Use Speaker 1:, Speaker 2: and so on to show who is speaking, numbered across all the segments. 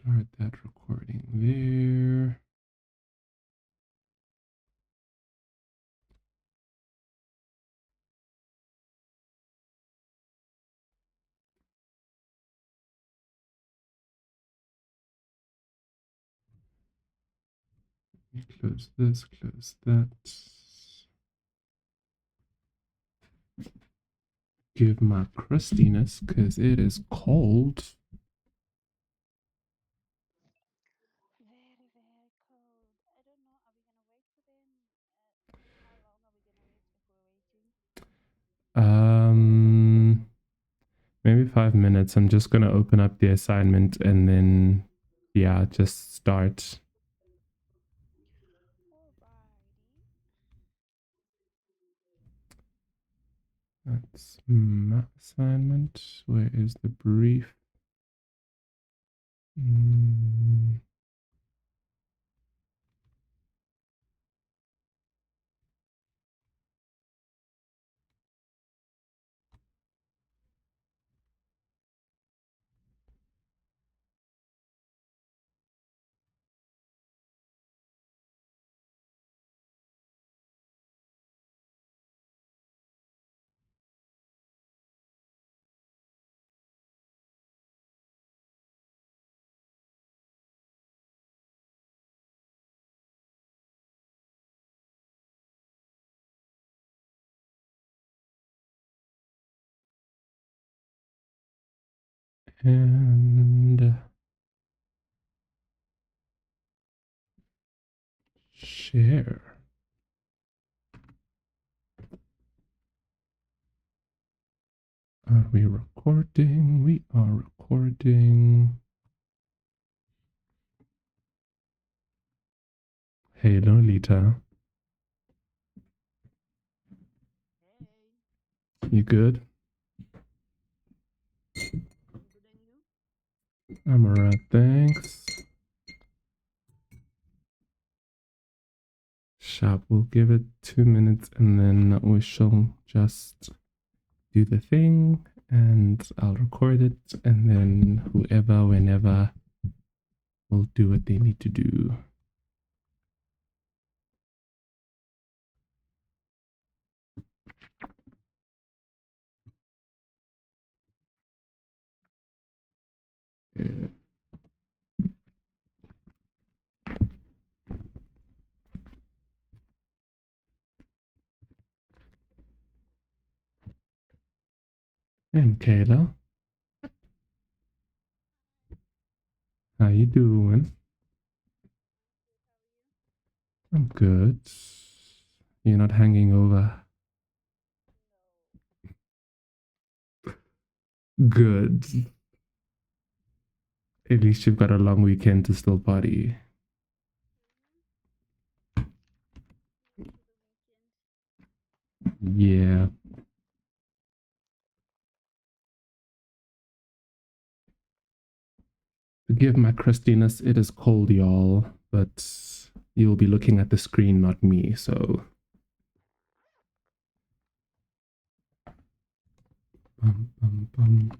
Speaker 1: Start that recording there. Close this, close that. Give my crustiness because it is cold.
Speaker 2: Very, very cold. I don't know. Are we gonna wait for them? How long are we gonna wait if we're waiting?
Speaker 1: Maybe 5 minutes. I'm just gonna open up the assignment and then, yeah, just start.
Speaker 2: Alrighty.
Speaker 1: That's my assignment. Where is the brief? And share. Are we recording? We are recording. Hey, Lolita.
Speaker 2: Hey,
Speaker 1: You good?
Speaker 2: I'm good and you?
Speaker 1: I'm alright, thanks. Sharp, we'll give it 2 minutes and then we shall just do the thing and I'll record it and then whoever, whenever, will do what they need to do. And Kayla, how you doing? I'm good. You're not hanging over. Good. At least you've got a long weekend to still party.
Speaker 2: Into the weekend.
Speaker 1: Yeah. Forgive my crustiness. It is cold, y'all, but you'll be looking at the screen, not me. So, bum, bum, bum.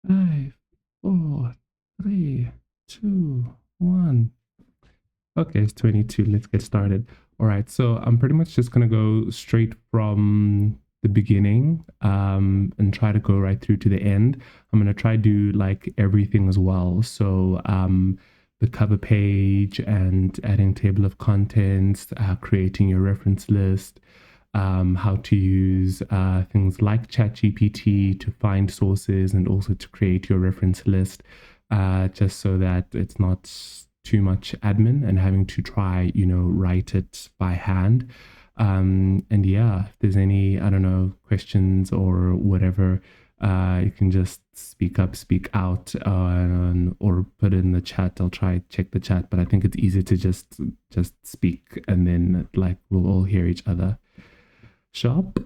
Speaker 1: Five, four, three, two, one. Okay, it's 22. Let's get started. All right, so I'm pretty much just gonna go straight from the beginning and try to go right through to the end. I'm gonna try to do like everything as well. So the cover page and adding table of contents, creating your reference list, how to use things like ChatGPT to find sources and also to create your reference list, just so that it's not too much admin and having to try, write it by hand. And yeah, if there's any, I don't know, questions or whatever, you can just speak up, speak out, or put it in the chat. I'll try check the chat, but I think it's easier to just speak and then like we'll all hear each other. Sharp.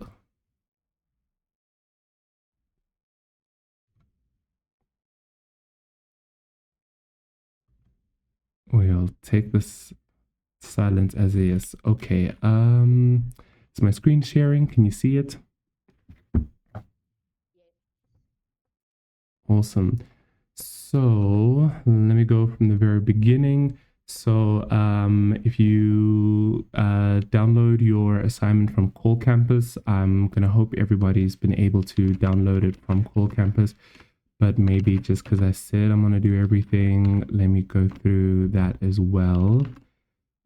Speaker 1: We'll take this silence as a yes. Okay. Is my screen sharing? Can you see it? Awesome. So let me go from the very beginning. So if you download your assignment from Call Campus, I'm going to hope everybody's been able to download it from Call Campus. But maybe just because I said I'm going to do everything, let me go through that as well.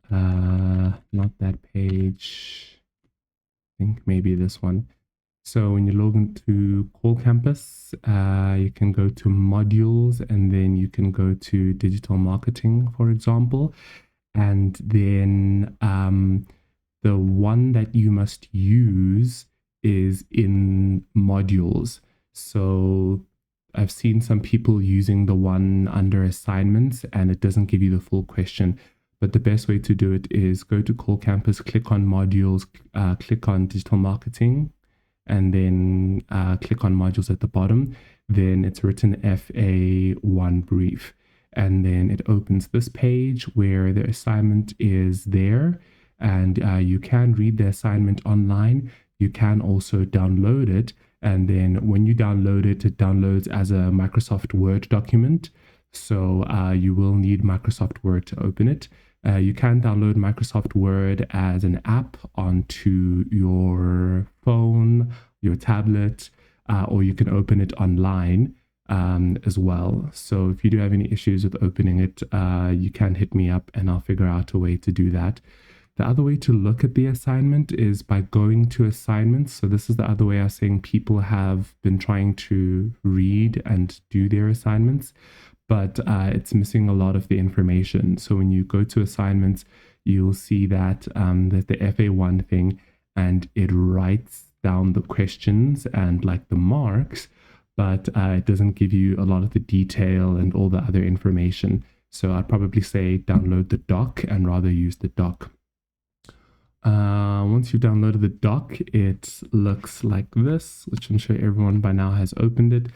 Speaker 1: Not that page. I think maybe this one. So when you log into Call Campus, you can go to modules and then you can go to digital marketing, for example. And then the one that you must use is in modules. So I've seen some people using the one under assignments and it doesn't give you the full question. But the best way to do it is go to Call Campus, click on modules, click on digital marketing, and then click on modules at the bottom. Then it's written FA1 brief. And then it opens this page where the assignment is there. And you can read the assignment online. You can also download it. And then when you download it, it downloads as a Microsoft Word document. So you will need Microsoft Word to open it. You can download Microsoft Word as an app onto your phone, your tablet, or you can open it online as well. So if you do have any issues with opening it, you can hit me up and I'll figure out a way to do that. The other way to look at the assignment is by going to assignments. So this is the other way I was saying people have been trying to read and do their assignments, but it's missing a lot of the information. So when you go to assignments, you'll see that there's the FA1 thing and it writes down the questions and like the marks, but it doesn't give you a lot of the detail and all the other information. So I'd probably say download the doc and rather use the doc. Once you've downloaded the doc, it looks like this, which I'm sure everyone by now has opened it.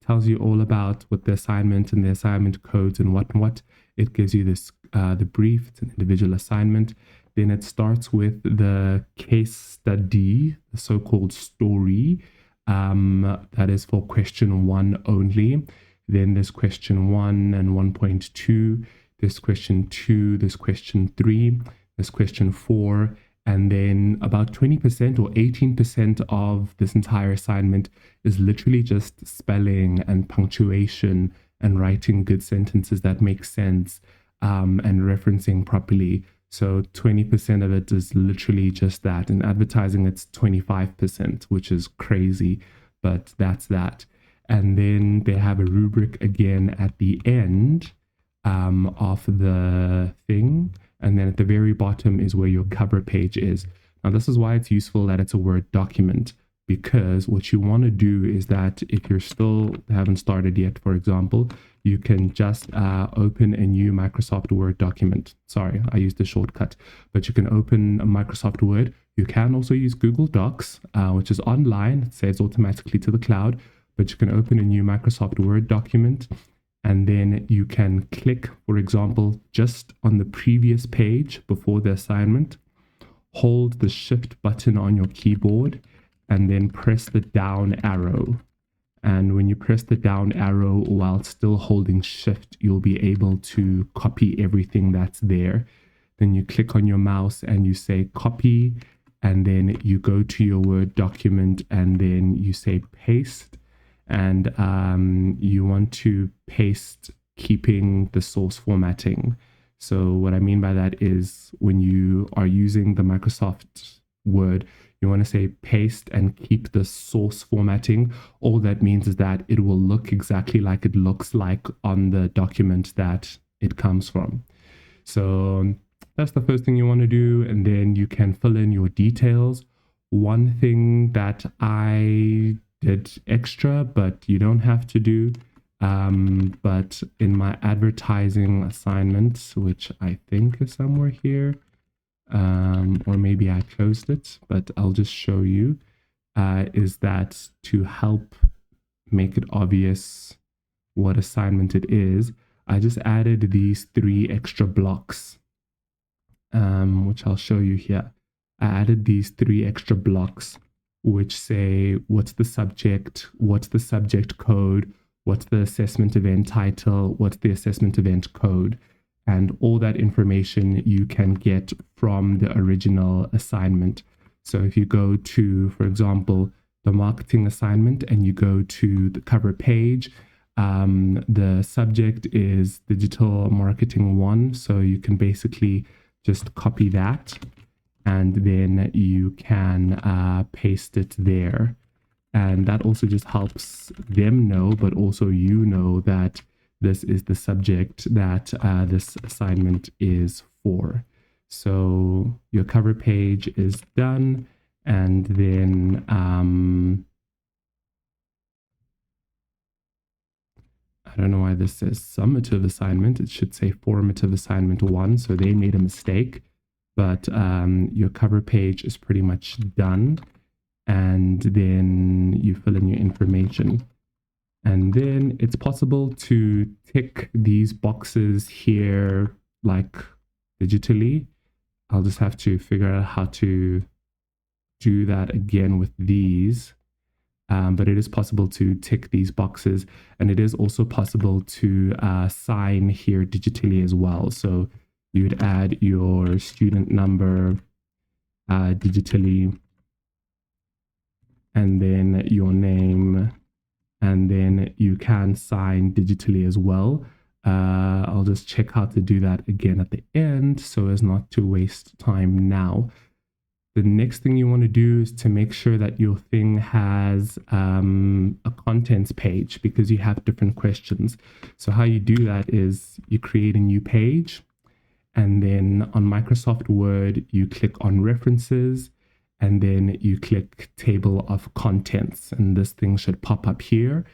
Speaker 1: Tells you all about what the assignment and the assignment codes and what. It gives you this the brief. It's an individual assignment. Then it starts with the case study, the so-called story. That is for question 1 only. Then there's question 1 and 1.2. There's question 2. There's question 3. There's question 4. And then about 20% or 18% of this entire assignment is literally just spelling and punctuation and writing good sentences that make sense and referencing properly. So 20% of it is literally just that. In advertising, it's 25%, which is crazy, but that's that. And then they have a rubric again at the end of the thing. And then at the very bottom is where your cover page is. Now, this is why it's useful that it's a Word document, because what you want to do is that if you're still haven't started yet, for example, you can just open a new Microsoft Word document. Sorry, I used the shortcut, but you can open a Microsoft Word. You can also use Google Docs, which is online. It saves automatically to the cloud, but you can open a new Microsoft Word document. And then you can click, for example, just on the previous page before the assignment, hold the Shift button on your keyboard, and then press the down arrow. And when you press the down arrow while still holding Shift, you'll be able to copy everything that's there. Then you click on your mouse and you say copy, and then you go to your Word document and then you say paste. And you want to paste keeping the source formatting. So what I mean by that is when you are using the Microsoft Word, you want to say paste and keep the source formatting. All that means is that it will look exactly like it looks like on the document that it comes from. So that's the first thing you want to do. And then you can fill in your details. One thing that I did extra, but you don't have to do. But in my advertising assignment, which I think is somewhere here, or maybe I closed it, but I'll just show you, is that to help make it obvious what assignment it is, I just added these 3 extra blocks, which I'll show you here. I added these 3 extra blocks, which say what's the subject code, what's the assessment event title, what's the assessment event code, and all that information you can get from the original assignment. So if you go to, for example, the marketing assignment and you go to the cover page, the subject is digital marketing 1. So you can basically just copy that and then you can paste it there. And that also just helps them know, but also you know that this is the subject that this assignment is for. So your cover page is done. And then I don't know why this says summative assignment. It should say formative assignment 1. So they made a mistake, but your cover page is pretty much done. And then you fill in your information. And then it's possible to tick these boxes here, like digitally. I'll just have to figure out how to do that again with these. But it is possible to tick these boxes, and it is also possible to sign here digitally as well. So you'd add your student number digitally, and then your name, and then you can sign digitally as well. I'll just check how to do that again at the end so as not to waste time now. The next thing you want to do is to make sure that your thing has a contents page, because you have different questions. So how you do that is you create a new page, and then on Microsoft Word, you click on references, and then you click table of contents, and this thing should pop up here.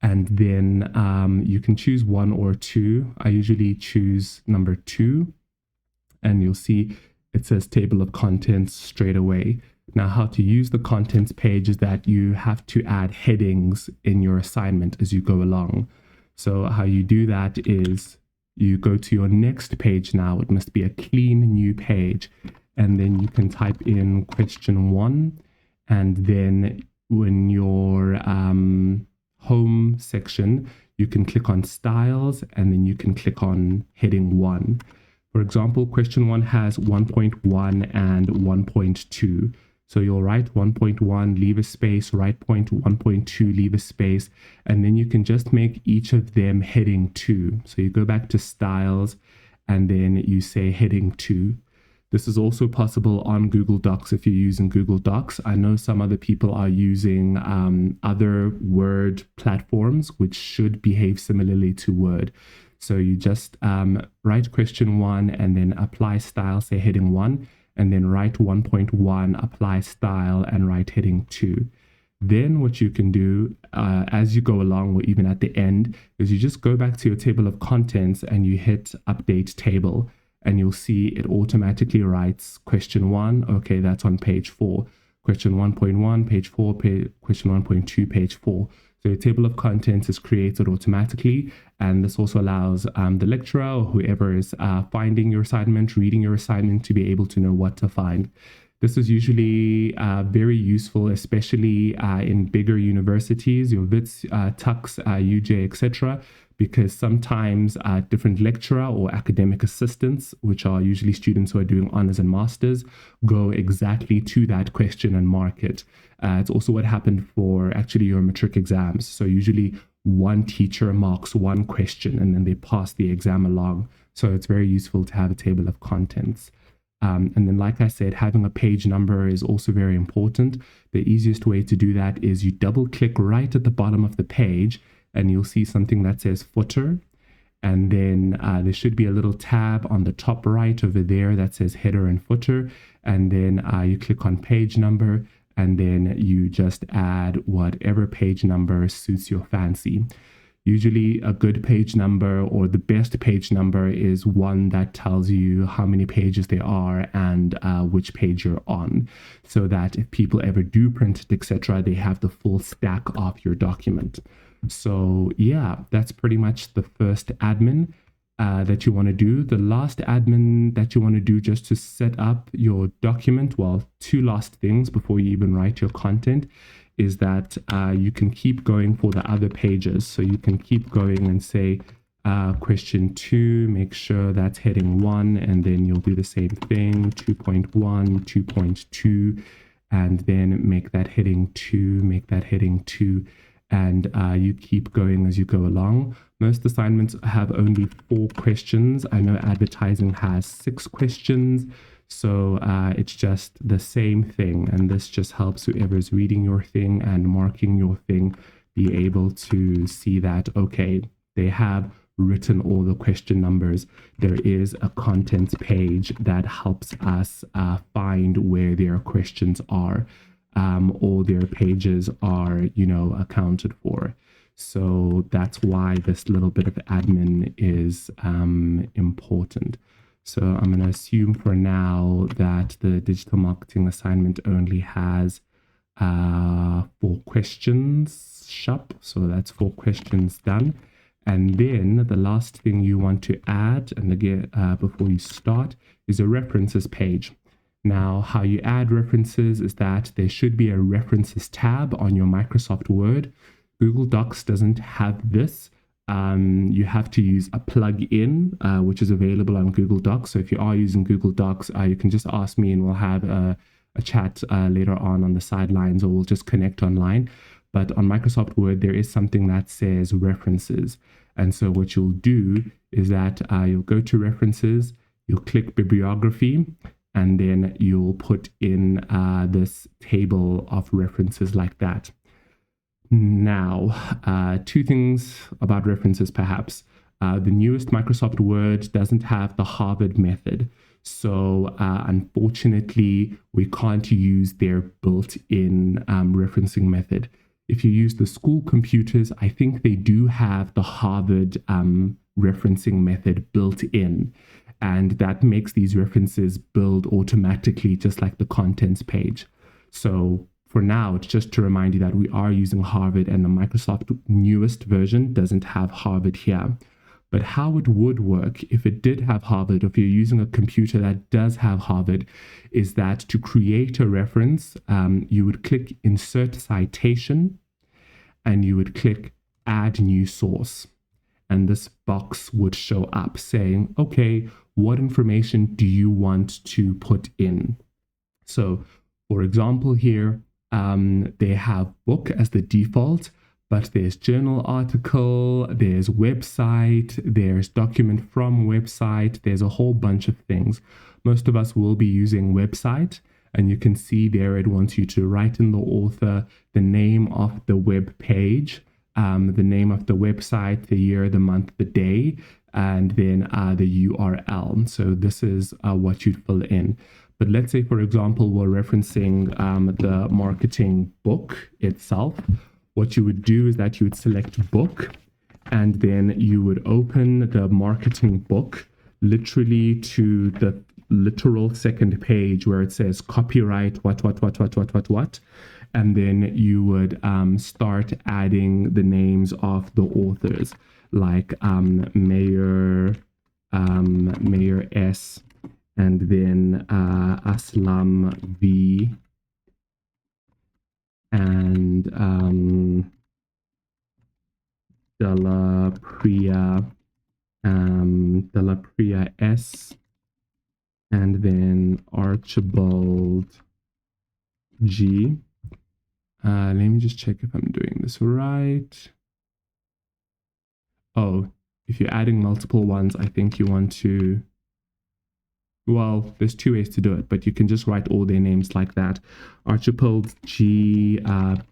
Speaker 1: And then you can choose 1 or 2. I usually choose number 2, and you'll see it says table of contents straight away. Now, how to use the contents page is that you have to add headings in your assignment as you go along. So how you do that is you go to your next page now. It must be a clean new page. And then you can type in question 1. And then when your home section, you can click on styles, and then you can click on heading 1. For example, question 1 has 1.1 and 1.2. So you'll write 1.1, leave a space, write 1.2, leave a space, and then you can just make each of them heading 2. So you go back to styles, and then you say heading 2. This is also possible on Google Docs if you're using Google Docs. I know some other people are using other Word platforms, which should behave similarly to Word. So you just write question 1 and then apply style, say heading 1, and then write 1.1, apply style, and write heading 2. Then what you can do as you go along, or even at the end, is you just go back to your table of contents and you hit update table, and you'll see it automatically writes question 1. Okay, that's on page 4. Question 1.1, page 4, question 1.2, page 4. So your table of contents is created automatically, and this also allows the lecturer or whoever is finding your assignment, reading your assignment, to be able to know what to find. This is usually very useful, especially in bigger universities, your WITS, TUCS, UJ, etc., because sometimes different lecturer or academic assistants, which are usually students who are doing honors and masters, go exactly to that question and mark it. It's also what happened for actually your matric exams. So usually one teacher marks one question and then they pass the exam along. So it's very useful to have a table of contents. And then, like I said, having a page number is also very important. The easiest way to do that is you double click right at the bottom of the page, and you'll see something that says footer. And then there should be a little tab on the top right over there that says header and footer. And then you click on page number, and then you just add whatever page number suits your fancy. Usually a good page number, or the best page number, is one that tells you how many pages there are and which page you're on, so that if people ever do print it, etc., they have the full stack of your document. So yeah, that's pretty much the first admin. that you want to do. The last admin that you want to do just to set up your document, well, two last things before you even write your content, is that you can keep going for the other pages. So you can keep going and say, question 2, make sure that's heading 1, and then you'll do the same thing, 2.1, 2.2, and then make that heading 2, make that heading 2, and you keep going as you go along. Most assignments have only 4 questions. I know advertising has 6 questions. So it's just the same thing. And this just helps whoever's reading your thing and marking your thing be able to see that, okay, they have written all the question numbers. There is a content page that helps us find where their questions are. All their pages are, accounted for. So that's why this little bit of admin is important. So I'm going to assume for now that the digital marketing assignment only has 4 questions. Sharp. So that's 4 questions done. And then the last thing you want to add, and again, before you start, is a references page. Now, how you add references is that there should be a references tab on your Microsoft Word. Google Docs doesn't have this. You have to use a plug-in, which is available on Google Docs. So if you are using Google Docs, you can just ask me and we'll have a chat later on the sidelines, or we'll just connect online. But on Microsoft Word, there is something that says references. And so what you'll do is that you'll go to references, you'll click bibliography, and then you'll put in this table of references like that. Now, 2 things about references perhaps. The newest Microsoft Word doesn't have the Harvard method. So unfortunately, we can't use their built-in referencing method. If you use the school computers, I think they do have the Harvard referencing method built in. And that makes these references build automatically, just like the contents page. So for now, it's just to remind you that we are using Harvard, and the Microsoft newest version doesn't have Harvard here. But how it would work if it did have Harvard, or if you're using a computer that does have Harvard, is that to create a reference, you would click Insert Citation, and you would click Add New Source. And this box would show up saying, okay, what information do you want to put in? So, for example, here, they have book as the default, but there's journal article, there's website, there's document from website, there's a whole bunch of things. Most of us will be using website, and you can see there it wants you to write in the author the name of the web page, the name of the website, the year, the month, the day, and then the URL. So this is what you'd fill in. But let's say, for example, we're referencing the marketing book itself. What you would do is that you would select book, and then you would open the marketing book literally to the literal second page where it says copyright, what. And then you would start adding the names of the authors, like Mayor S, and then Aslam V, and Della Priya S, and then Archibald G. Let me just check if I'm doing this right. Oh, if you're adding multiple ones, I think you want to, well, there's 2 ways to do it, but you can just write all their names like that. Archibald G,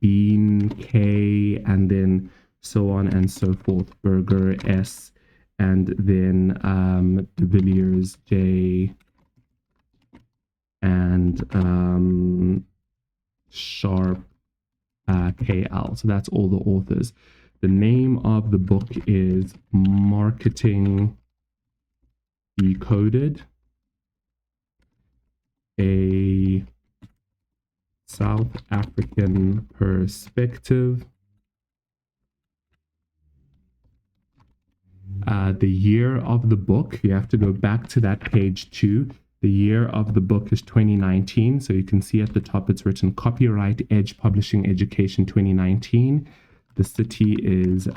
Speaker 1: Bean K, and then so on and so forth. Burger S, and then De Villiers J, and Sharp KL. So that's all the authors. The name of the book is Marketing Decoded, a South African Perspective. the year of the book. You have to go back to that page 2. The year of the book is 2019. So you can see at the top it's written Copyright Edge Publishing Education 2019. The city is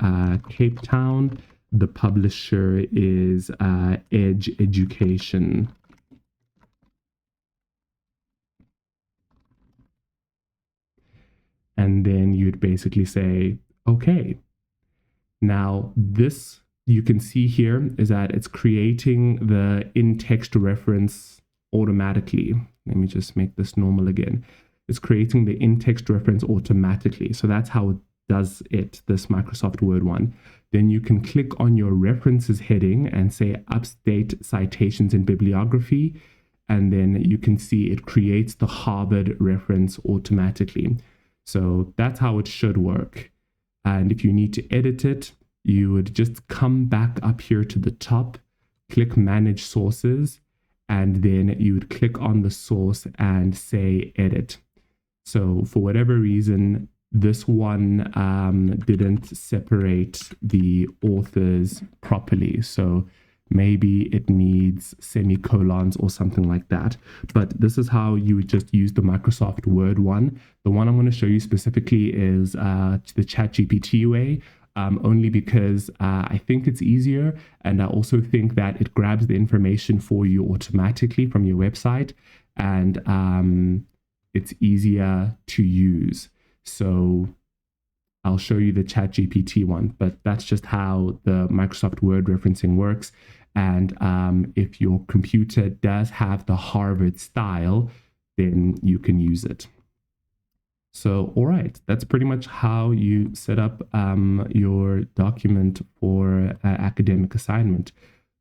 Speaker 1: Cape Town. The publisher is Edge Education. And then you'd basically say, okay. Now this you can see here is that it's creating the in-text reference automatically. Let me just make this normal again. It's creating the in-text reference automatically. So that's how it does it, this Microsoft Word one. Then you can click on your references heading and say update citations and bibliography. And then you can see it creates the Harvard reference automatically. So that's how it should work. And if you need to edit it, you would just come back up here to the top, click Manage Sources, and then you would click on the source and say Edit. So for whatever reason, this one didn't separate the authors properly. So maybe it needs semicolons or something like that. But this is how you would just use the Microsoft Word one. The one I'm going to show you specifically is the ChatGPT way, only because I think it's easier. And I also think that it grabs the information for you automatically from your website, and it's easier to use. So I'll show you the ChatGPT one, but that's just how the Microsoft Word referencing works. And if your computer does have the Harvard style, then you can use it. So, all right, that's pretty much how you set up your document for academic assignment.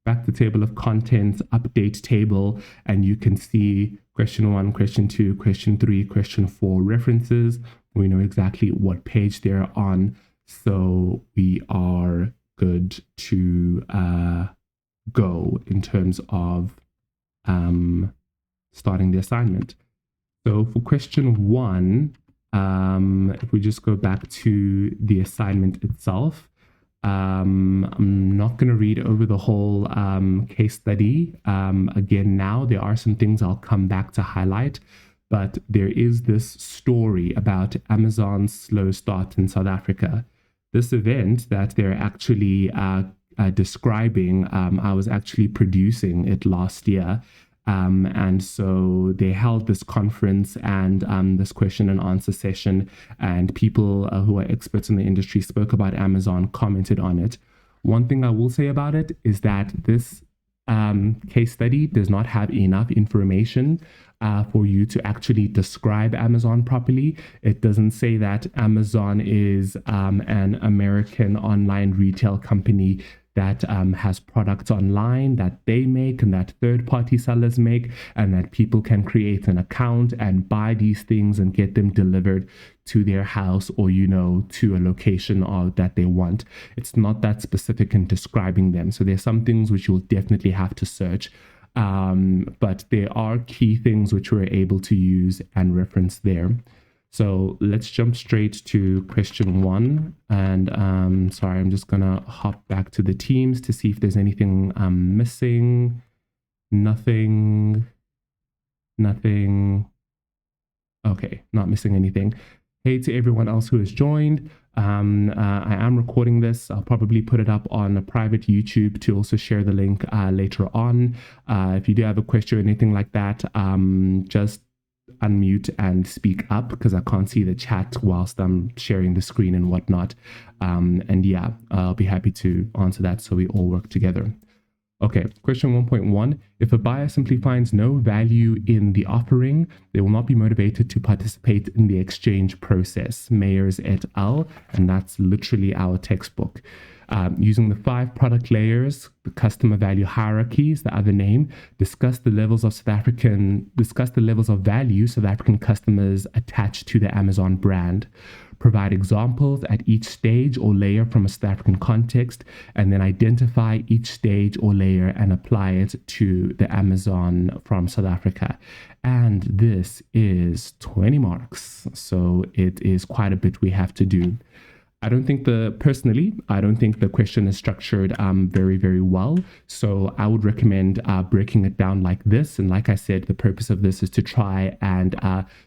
Speaker 1: Back to table of contents, update table, and you can see question 1, question 2, question 3, question 4 references. We know exactly what page they're on, so we are good to go in terms of starting the assignment. So for question 1, if we just go back to the assignment itself, I'm not going to read over the whole case study. Again, now there are some things I'll come back to highlight, but there is this story about Amazon's slow start in South Africa. This event that they're actually describing, I was actually producing it last year. And so they held this conference and this question and answer session, and people who are experts in the industry spoke about Amazon, commented on it. One thing I will say about it is that this case study does not have enough information for you to actually describe Amazon properly. It doesn't say that Amazon is an American online retail company that has products online that they make and that third-party sellers make, and that people can create an account and buy these things and get them delivered to their house or, you know, to a location or that they want. It's not that specific in describing them. So there's some things which you'll definitely have to search. But there are key things which we're able to use and reference there. So let's jump straight to question 1. And sorry, I'm just going to hop back to the teams to see if there's anything I'm missing. Nothing. Okay, not missing anything. Hey to everyone else who has joined. I am recording this. I'll probably put it up on a private YouTube to also share the link later on. If you do have a question or anything like that, just unmute and speak up, because I can't see the chat whilst I'm sharing the screen and whatnot. And yeah, I'll be happy to answer that so we all work together. Okay, question 1.1. If a buyer simply finds no value in the offering, they will not be motivated to participate in the exchange process. Mayers et al. And that's literally our textbook. Using the 5 product layers, the customer value hierarchy is the other name. Discuss the levels of value South African customers attach to the Amazon brand. Provide examples at each stage or layer from a South African context, and then identify each stage or layer and apply it to the Amazon from South Africa. And this is 20 marks. So it is quite a bit we have to do. I don't think the question is structured very, very well. So I would recommend breaking it down like this. And like I said, the purpose of this is to try and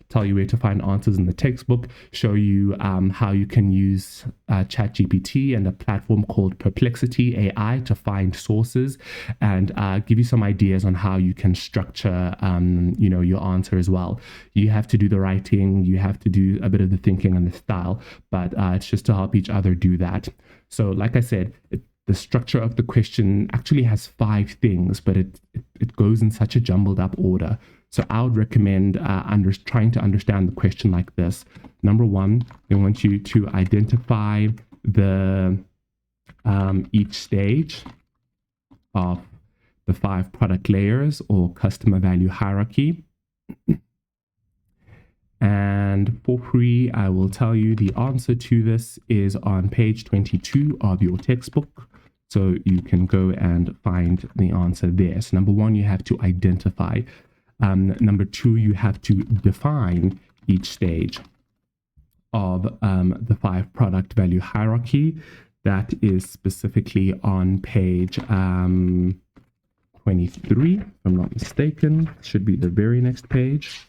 Speaker 1: tell you where to find answers in the textbook, show you how you can use ChatGPT and a platform called Perplexity AI to find sources, and give you some ideas on how you can structure, your answer as well. You have to do the writing, you have to do a bit of the thinking and the style, but it's just to help each other do that. So like I said, the structure of the question actually has 5 things, but it goes in such a jumbled up order. So I would recommend trying to understand the question like this. Number 1, they want you to identify the each stage of the 5 product layers or customer value hierarchy. And for free, I will tell you the answer to this is on page 22 of your textbook. So you can go and find the answer there. So number 1, you have to identify. Number 2, you have to define each stage of the 5 product value hierarchy. That is specifically on page 23, if I'm not mistaken. Should be the very next page.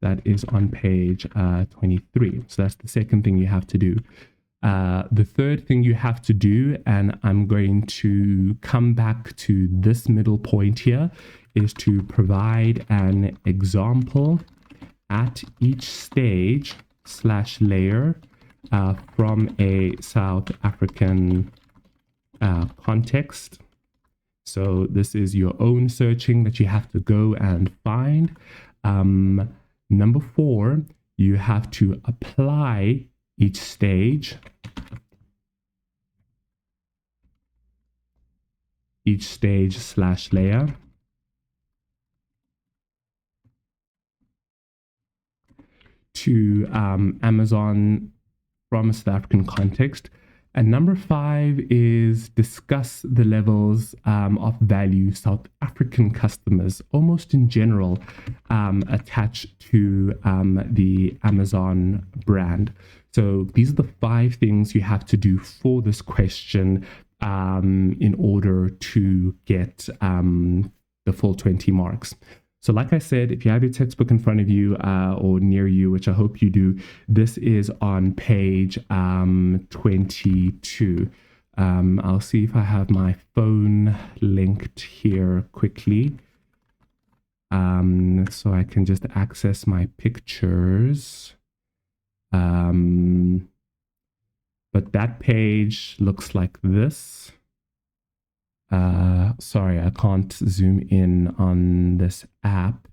Speaker 1: That is on page 23. So that's the second thing you have to do. The third thing you have to do, and I'm going to come back to this middle point here, is to provide an example at each stage / layer from a South African context. So this is your own searching that you have to go and find. Number 4, you have to apply each stage / layer to Amazon from a South African context. And number 5 is discuss the levels of value South African customers, almost in general, attach to the Amazon brand. So these are the 5 things you have to do for this question in order to get the full 20 marks. So like I said, if you have your textbook in front of you or near you, which I hope you do, this is on page 22. I'll see if I have my phone linked here quickly, so I can just access my pictures. But that page looks like this. Sorry, I can't zoom in on this app.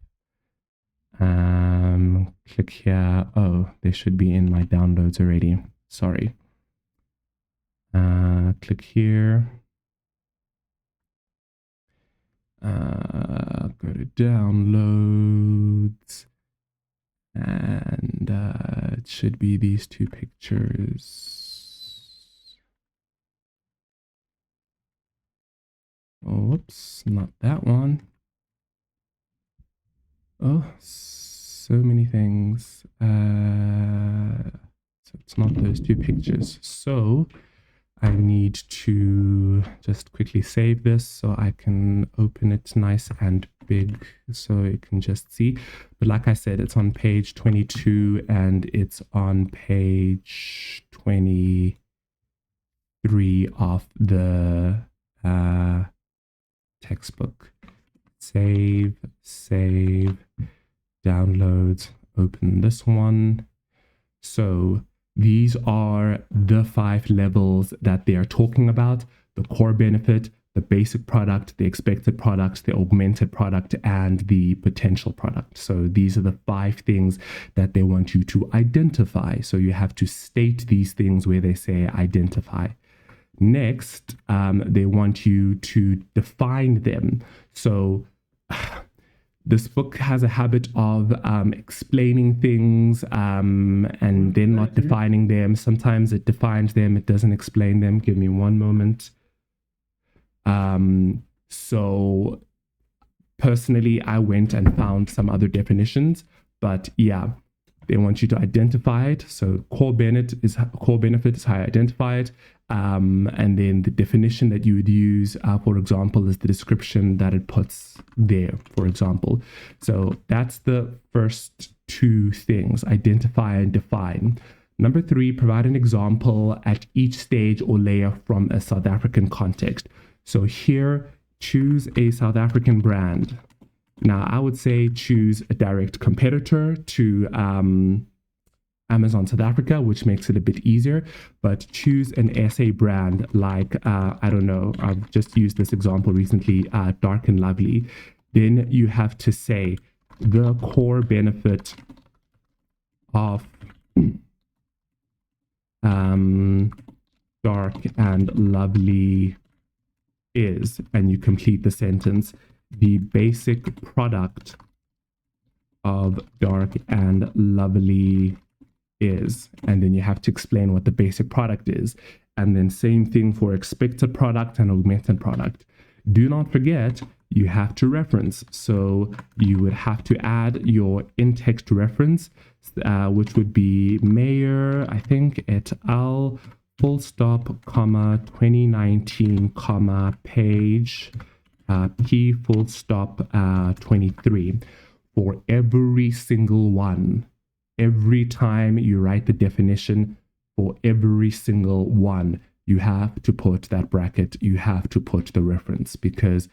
Speaker 1: Click here. Oh, they should be in my downloads already. Sorry. Click here. Go to downloads. And it should be these 2 pictures. Oops, not that one. Oh, so many things. So it's not those 2 pictures. So I need to just quickly save this so I can open it nice and big so you can just see. But like I said, it's on page 22 and it's on page 23 of the textbook. Save, downloads, open this one. So these are the 5 levels that they are talking about: the core benefit, the basic product, the expected product, the augmented product, and the potential product. So these are the 5 things that they want you to identify. So you have to state these things where they say identify. Next, they want you to define them. So this book has a habit of explaining things and then not defining them. Sometimes it defines them, it doesn't explain them. Give me one moment. So personally, I went and found some other definitions, but yeah, They want you to identify it. So core benefit is how you identify it. And then the definition that you would use, for example, is the description that it puts there, for example. So that's the first two things, identify and define. Number 3, provide an example at each stage or layer from a South African context. So here, choose a South African brand. Now, I would say choose a direct competitor to Amazon South Africa, which makes it a bit easier, but choose an SA brand like, I don't know, I've just used this example recently, Dark and Lovely. Then you have to say the core benefit of Dark and Lovely is, and you complete the sentence, the basic product of Dark and Lovely is, and then you have to explain what the basic product is. And then same thing for expected product and augmented product. Do not forget, you have to reference. So you would have to add your in-text reference, which would be Mayer, I think, et al., full stop, comma, 2019, comma, page, P full stop, 23, for every single one. Every time you write the definition, for every single one, you have to put that bracket, you have to put the reference, because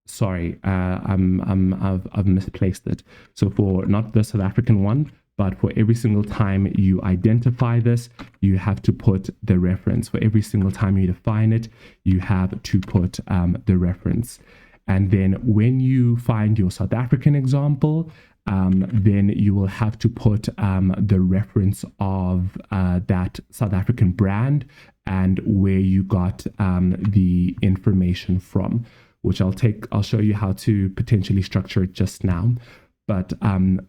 Speaker 1: sorry, I've misplaced it. So for not the South African one, but for every single time you identify this, you have to put the reference. For every single time you define it, you have to put the reference. And then when you find your South African example, then you will have to put the reference of that South African brand and where you got the information from, which I'll show you how to potentially structure it just now. But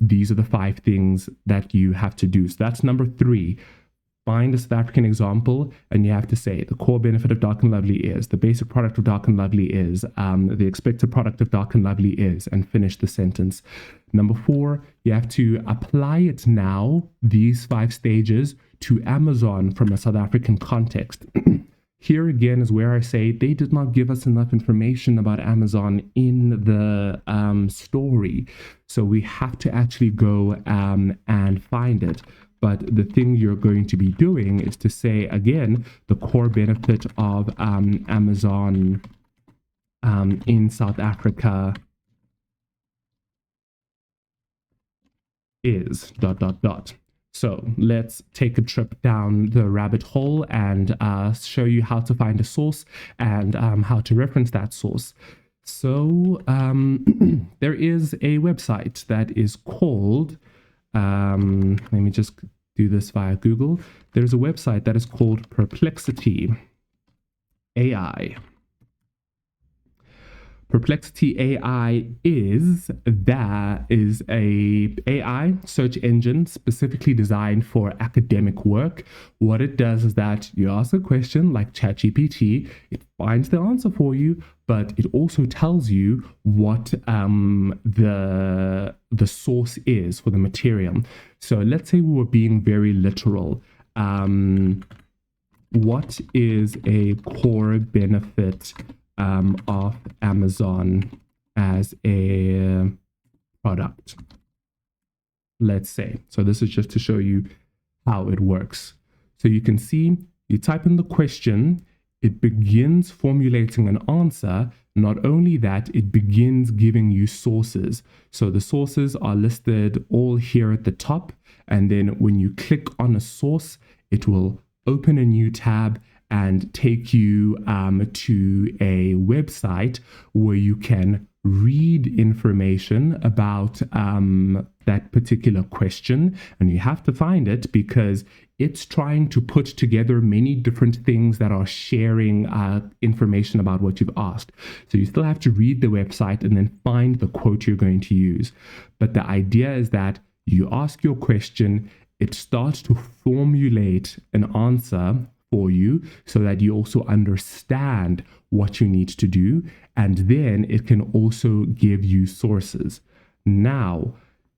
Speaker 1: these are the 5 things that you have to do. So that's number 3. Find a South African example, and you have to say the core benefit of Dark and Lovely is, the basic product of Dark and Lovely is, the expected product of Dark and Lovely is, and finish the sentence. Number 4, you have to apply it now, these 5 stages, to Amazon from a South African context. Here again is where I say they did not give us enough information about Amazon in the story. So we have to actually go and find it. But the thing you're going to be doing is to say, again, the core benefit of Amazon in South Africa is ... So let's take a trip down the rabbit hole and show you how to find a source and how to reference that source. So there is a website that is called, let me just do this via Google. There's a website that is called Perplexity AI. Perplexity AI is a AI search engine specifically designed for academic work. What it does is that you ask a question like ChatGPT, it finds the answer for you, but it also tells you what the source is for the material. So let's say we were being very literal. What is a core benefit of Amazon as a product, let's say. So this is just to show you how it works. So you can see, you type in the question, it begins formulating an answer. Not only that, it begins giving you sources. So the sources are listed all here at the top. And then when you click on a source, it will open a new tab and take you to a website where you can read information about that particular question. And you have to find it because it's trying to put together many different things that are sharing information about what you've asked. So you still have to read the website and then find the quote you're going to use. But the idea is that you ask your question, it starts to formulate an answer for you so that you also understand what you need to do, and then it can also give you sources. Now,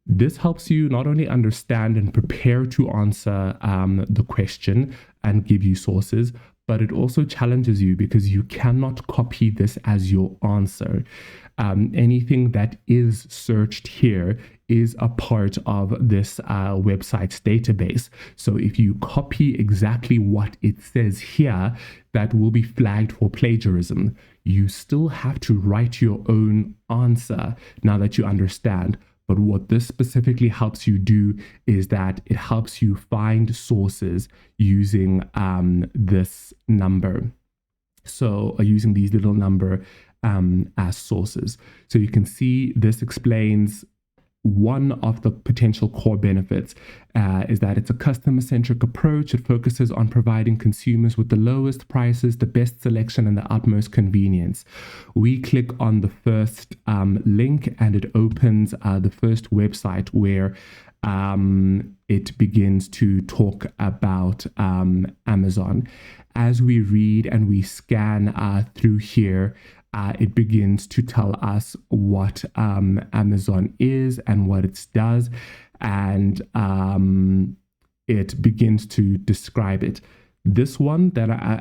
Speaker 1: This helps you not only understand and prepare to answer the question and give you sources, but it also challenges you because you cannot copy this as your answer. Anything that is searched here is a part of this website's database. So if you copy exactly what it says here, that will be flagged for plagiarism. You still have to write your own answer now that you understand. But what this specifically helps you do is that it helps you find sources using this number. So using these little number as sources. So you can see this explains one of the potential core benefits is that it's a customer-centric approach. It focuses on providing consumers with the lowest prices, the best selection, and the utmost convenience. We click on the first link and it opens the first website where it begins to talk about Amazon. As we read and we scan through here, it begins to tell us what Amazon is and what it does, and it begins to describe it. This one,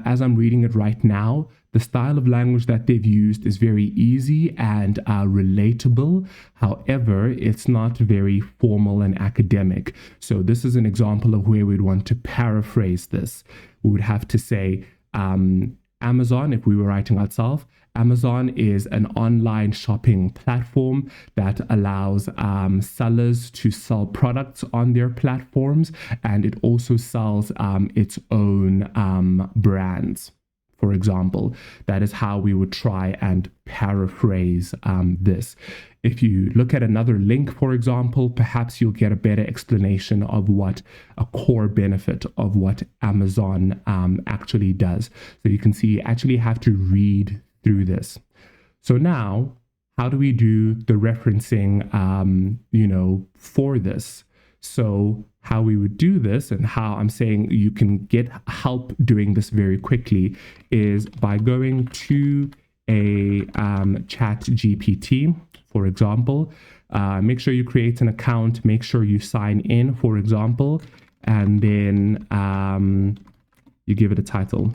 Speaker 1: as I'm reading it right now, the style of language that they've used is very easy and relatable. However, it's not very formal and academic. So this is an example of where we'd want to paraphrase this. We would have to say, Amazon, if we were writing ourselves, Amazon is an online shopping platform that allows sellers to sell products on their platforms, and it also sells its own brands. For example, that is how we would try and paraphrase this. If you look at another link, for example, perhaps you'll get a better explanation of what a core benefit of what Amazon actually does. So you can see you actually have to read through this. So now, how do we do the referencing, for this? So how we would do this and how I'm saying you can get help doing this very quickly is by going to a chat GPT, for example. Make sure you create an account, make sure you sign in, for example, and then you give it a title.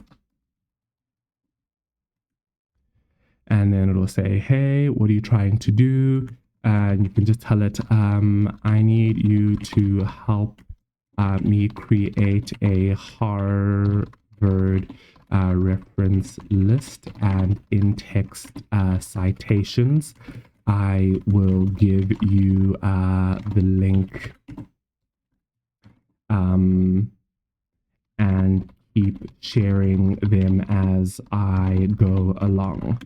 Speaker 1: And then it'll say, hey, what are you trying to do? And you can just tell it, I need you to help me create a Harvard reference list, and in text citations, I will give you the link and keep sharing them as I go along.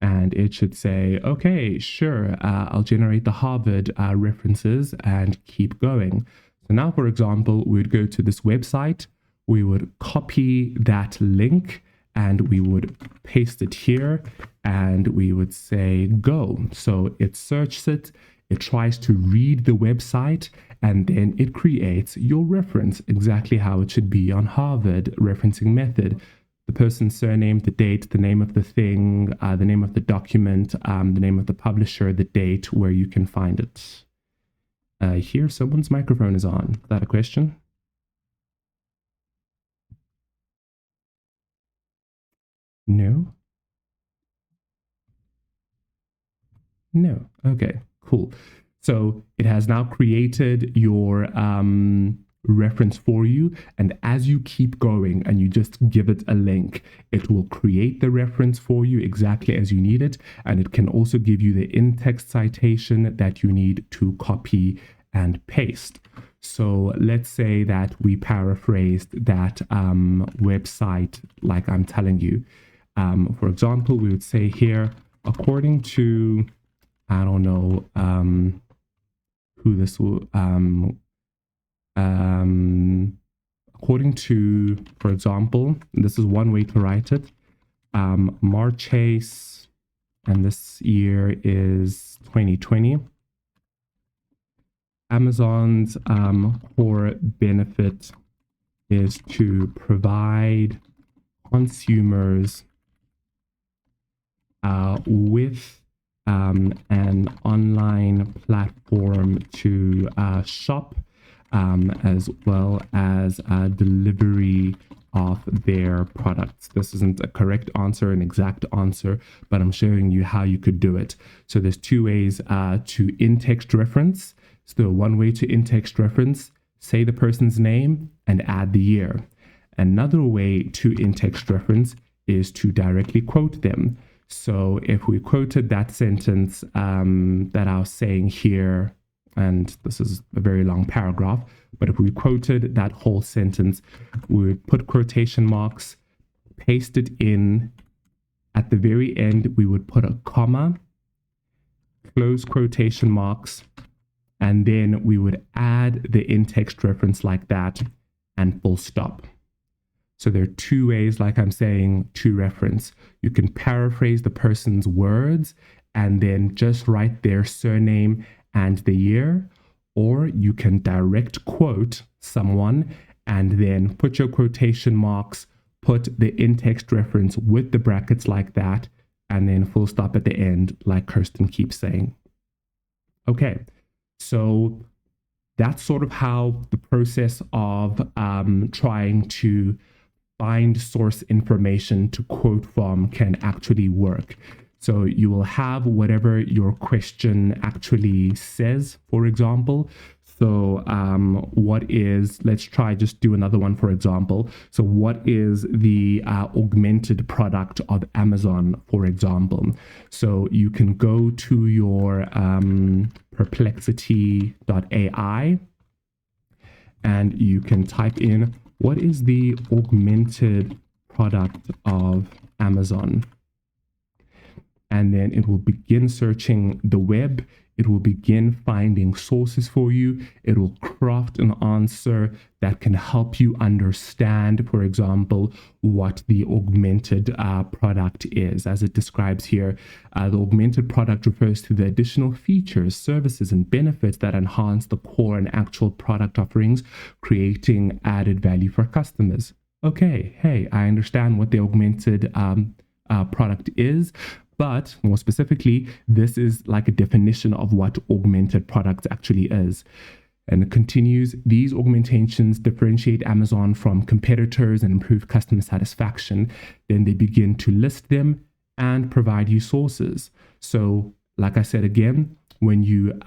Speaker 1: And it should say, okay, sure, I'll generate the Harvard references and keep going. So now, for example, we'd go to this website, we would copy that link and we would paste it here and we would say go. So it searches it, it tries to read the website, and then it creates your reference exactly how it should be on Harvard referencing method. The person's surname, the date, the name of the thing, the name of the document, the name of the publisher, the date where you can find it. Here, someone's microphone is on. Is that a question? No? No. Okay, cool. So it has now created your reference for you, and as you keep going and you just give it a link, it will create the reference for you exactly as you need it, and it can also give you the in-text citation that you need to copy and paste. So let's say that we paraphrased that website like I'm telling you. For example, we would say here, according to, I don't know who this will, according to, for example, this is one way to write it, Marchase, and this year is 2020. Amazon's core benefit is to provide consumers with an online platform to shop, as well as delivery of their products. This isn't a correct answer, an exact answer, but I'm showing you how you could do it. So there's two ways to in-text reference. So one way to in-text reference, say the person's name and add the year. Another way to in-text reference is to directly quote them. So if we quoted that sentence that I was saying here, and this is a very long paragraph, but if we quoted that whole sentence, we would put quotation marks, paste it in. At the very end, we would put a comma, close quotation marks, and then we would add the in-text reference like that and full stop. So there are two ways, like I'm saying, to reference. You can paraphrase the person's words and then just write their surname and the year, or you can direct quote someone and then put your quotation marks, put the in-text reference with the brackets like that, and then full stop at the end, like Kirsten keeps saying. Okay, so that's sort of how the process of trying to find source information to quote from can actually work. So you will have whatever your question actually says, for example. So let's try just do another one, for example. So what is the augmented product of Amazon, for example? So you can go to your perplexity.ai and you can type in, what is the augmented product of Amazon? And then it will begin searching the web. It will begin finding sources for you. It will craft an answer that can help you understand, for example, what the augmented product is. As it describes here, the augmented product refers to the additional features, services, and benefits that enhance the core and actual product offerings, creating added value for customers. Okay, hey, I understand what the augmented product is. But more specifically, this is like a definition of what augmented products actually is. And it continues, these augmentations differentiate Amazon from competitors and improve customer satisfaction. Then they begin to list them and provide you sources. So like I said again, when you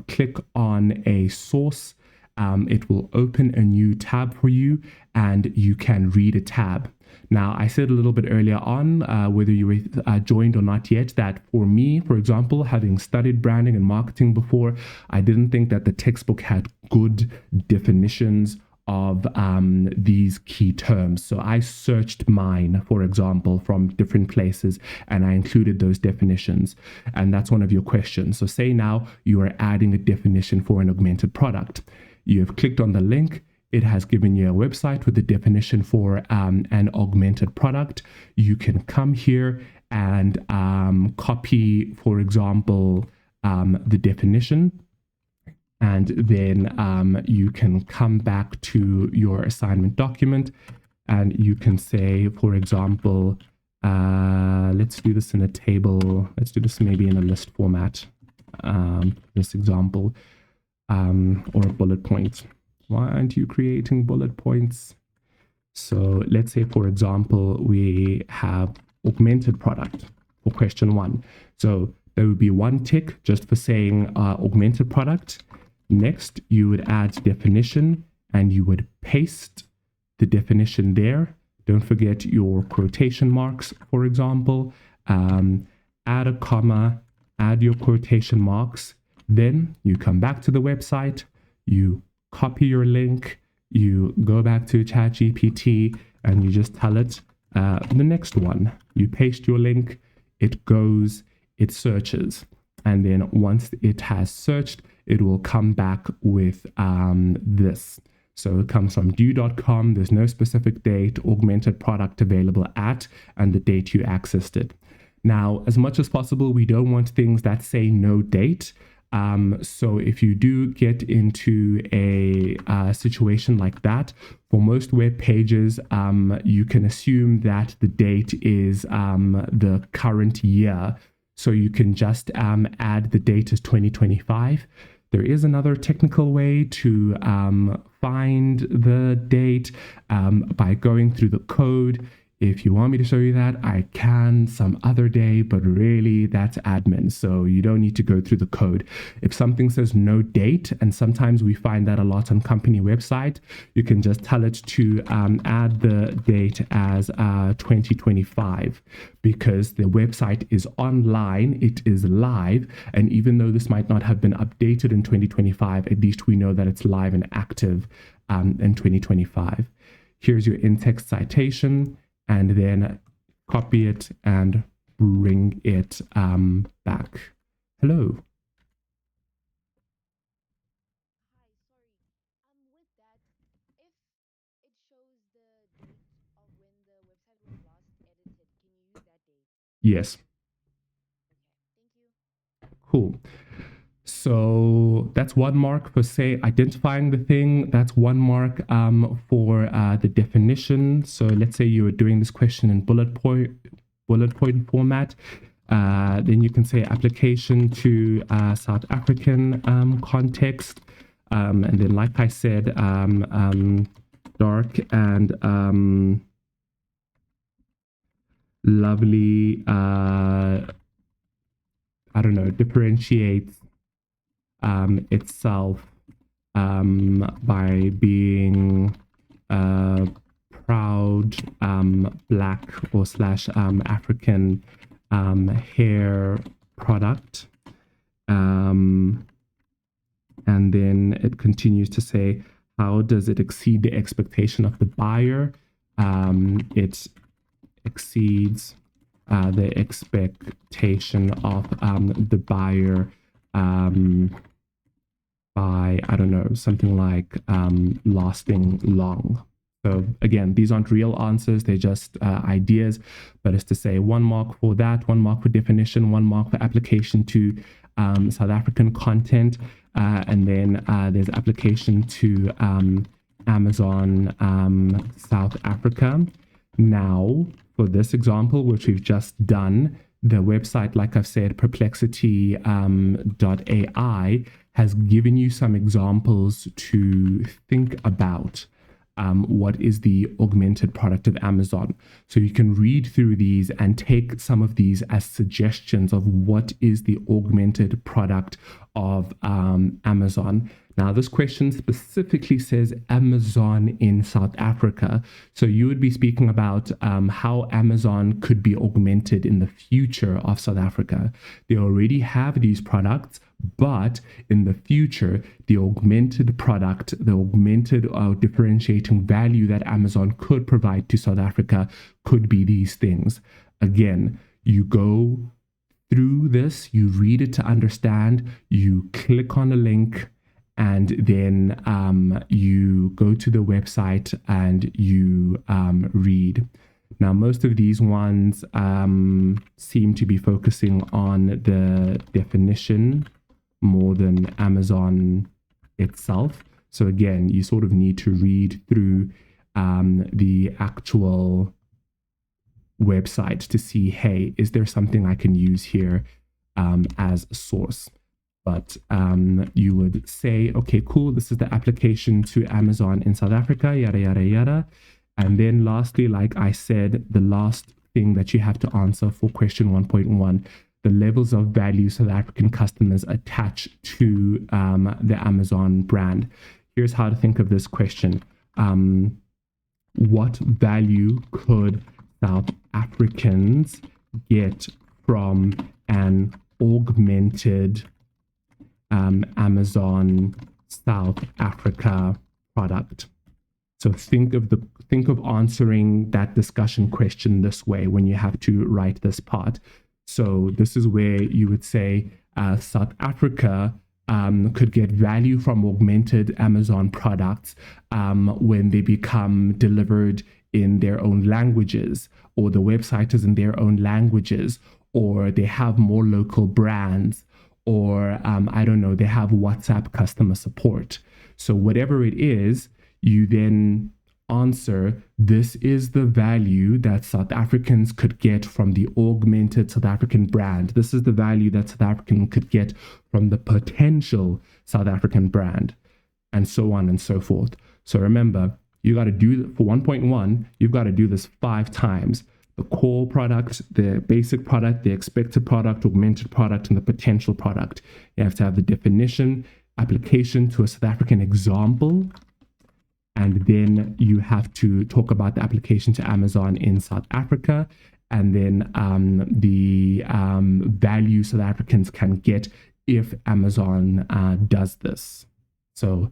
Speaker 1: click on a source, it will open a new tab for you and you can read a tab. Now, I said a little bit earlier on, whether you were joined or not yet, that for me, for example, having studied branding and marketing before, I didn't think that the textbook had good definitions of these key terms. So I searched mine, for example, from different places, and I included those definitions. And that's one of your questions. So say now you are adding a definition for an augmented product. You have clicked on the link. It has given you a website with a definition for an augmented product. You can come here and copy, for example, the definition. And then you can come back to your assignment document and you can say, for example, let's do this in a table. Let's do this maybe in a list format, this example, or a bullet point. Why aren't you creating bullet points? So let's say, for example, we have augmented product for question 1. So there would be 1 tick just for saying augmented product. Next, you would add definition and you would paste the definition there. Don't forget your quotation marks, for example. Add a comma, add your quotation marks. Then you come back to the website, you copy your link, you go back to ChatGPT and you just tell it the next one. You paste your link, it goes, it searches. And then once it has searched, it will come back with this. So it comes from due.com. There's no specific date, augmented product available at, and the date you accessed it. Now, as much as possible, we don't want things that say no date. So if you do get into a situation like that, for most web pages, you can assume that the date is the current year. So you can just add the date as 2025. There is another technical way to find the date by going through the code. If you want me to show you that, I can some other day, but really that's admin. So you don't need to go through the code. If something says no date, and sometimes we find that a lot on company website, you can just tell it to add the date as 2025, because the website is online, it is live. And even though this might not have been updated in 2025, at least we know that it's live and active in 2025. Here's your in-text citation, and then copy it and bring it back. Hello.
Speaker 2: Hi, sorry. With that, if it shows the date of when the website was last edited, can you use that date?
Speaker 1: Yes.
Speaker 2: Okay, thank you.
Speaker 1: Cool. So that's one mark for, say, identifying the thing. That's one mark for the definition. So let's say you were doing this question in bullet point format. Then you can say application to South African context. And then, like I said, dark and lovely, I don't know, differentiates itself by being proud black or slash African hair product. And then it continues to say, how does it exceed the expectation of the buyer? It exceeds the expectation of the buyer by, I don't know, something like lasting long. So again, these aren't real answers, they're just ideas, but it's to say 1 mark for that, 1 mark for definition, 1 mark for application to South African content, and then there's application to Amazon South Africa. Now, for this example, which we've just done, the website, like I've said, perplexity.ai, has given you some examples to think about. What is the augmented product of Amazon? So you can read through these and take some of these as suggestions of what is the augmented product of Amazon. Now, this question specifically says Amazon in South Africa. So you would be speaking about how Amazon could be augmented in the future of South Africa. They already have these products, but in the future, the augmented product, the augmented differentiating value that Amazon could provide to South Africa could be these things. Again, you go through this, you read it to understand, you click on a link, and then you go to the website and you read. Now, most of these ones seem to be focusing on the definition more than Amazon itself. So again, you sort of need to read through the actual website to see, hey, is there something I can use here as a source? But you would say, okay, cool, this is the application to Amazon in South Africa, yada, yada, yada. And then lastly, like I said, the last thing that you have to answer for question 1.1, the levels of value South African customers attach to the Amazon brand. Here's how to think of this question. What value could South Africans get from an augmented Amazon South Africa product? So think of answering that discussion question this way when you have to write this part. So this is where you would say South Africa could get value from augmented Amazon products when they become delivered in their own languages, or the website is in their own languages, or they have more local brands, or I don't know, they have WhatsApp customer support. So whatever it is, you then answer, this is the value that South Africans could get from the augmented South African brand. This is the value that South African could get from the potential South African brand, and so on and so forth. So remember, you got to do, for 1.1, you've got to do this 5 times. The core product, the basic product, the expected product, augmented product, and the potential product. You have to have the definition, application to a South African example, and then you have to talk about the application to Amazon in South Africa, and then the value South Africans can get if Amazon does this. So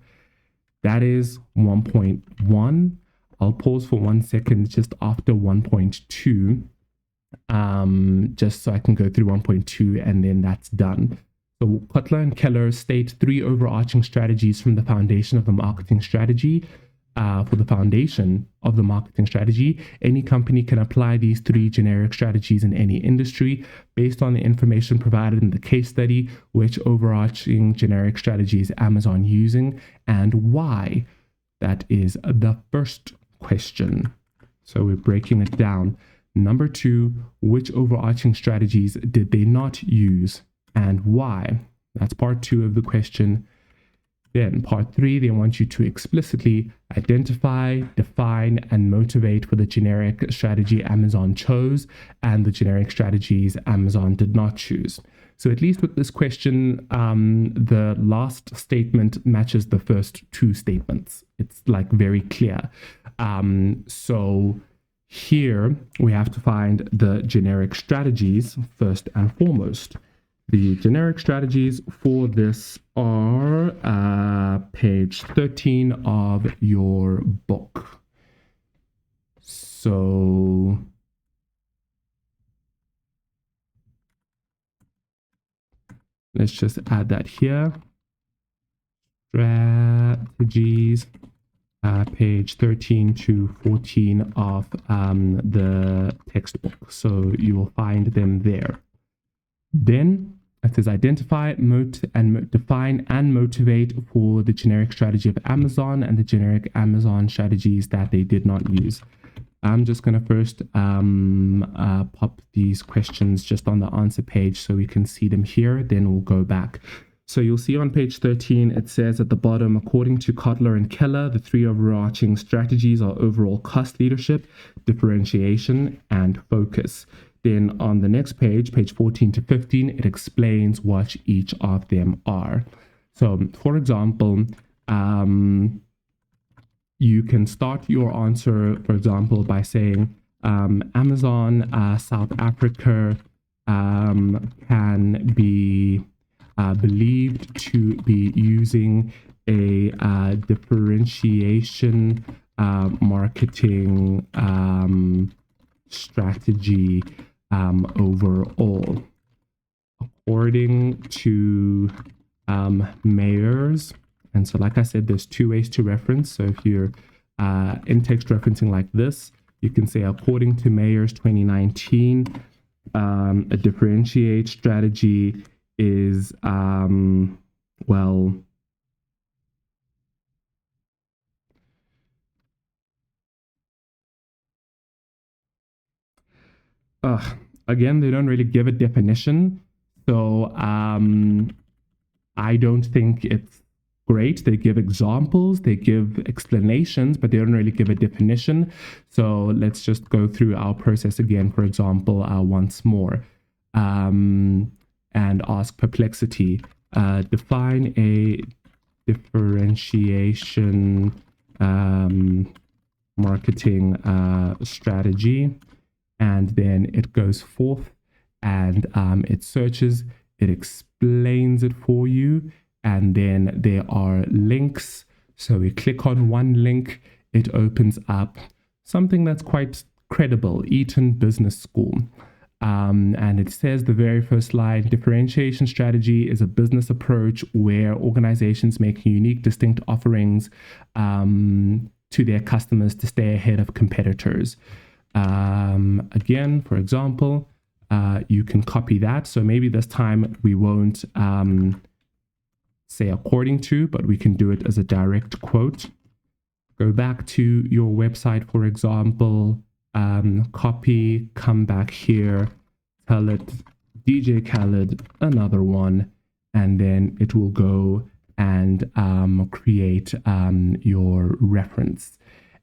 Speaker 1: that is 1.1. I'll pause for 1 second just after 1.2, just so I can go through 1.2 and then that's done. So Kotler and Keller state 3 overarching strategies from the foundation of the marketing strategy. For the foundation of the marketing strategy, any company can apply these 3 generic strategies in any industry based on the information provided in the case study. Which overarching generic strategy is Amazon using and why? That is the first question. So we're breaking it down. Number 2, which overarching strategies did they not use and why? That's part 2 of the question. Then part 3, they want you to explicitly identify, define, and motivate for the generic strategy Amazon chose and the generic strategies Amazon did not choose. So at least with this question, the last statement matches the first 2 statements. It's like very clear. So here we have to find the generic strategies first and foremost. The generic strategies for this are page 13 of your book. So let's just add that here. Strategies, page 13 to 14 of the textbook. So you will find them there. Then it says identify, define, and motivate for the generic strategy of Amazon and the generic Amazon strategies that they did not use. I'm just going to first pop these questions just on the answer page so we can see them here. Then we'll go back. So you'll see on page 13, it says at the bottom, according to Kotler and Keller, the 3 overarching strategies are overall cost leadership, differentiation, and focus. Then on the next page, page 14 to 15, it explains what each of them are. So, for example, you can start your answer, for example, by saying Amazon South Africa can be believed to be using a differentiation marketing strategy overall. According to Mayers, and so like I said, there's 2 ways to reference. So if you're in-text referencing like this, you can say according to Mayers 2019, a differentiate strategy is well, again, they don't really give a definition. So I don't think it's great. They give examples, they give explanations, but they don't really give a definition. So let's just go through our process again, for example, once more, and ask Perplexity, define a differentiation marketing strategy. And then it goes forth and it searches, it explains it for you, and then there are links. So we click on one link, it opens up something that's quite credible, Eton Business School. And it says the very first line, differentiation strategy is a business approach where organizations make unique, distinct offerings to their customers to stay ahead of competitors. Again, for example, you can copy that. So maybe this time we won't say according to, but we can do it as a direct quote. go back to your website, for example, copy, come back here, tell it DJ Khaled, another one, and then it will go and create your reference.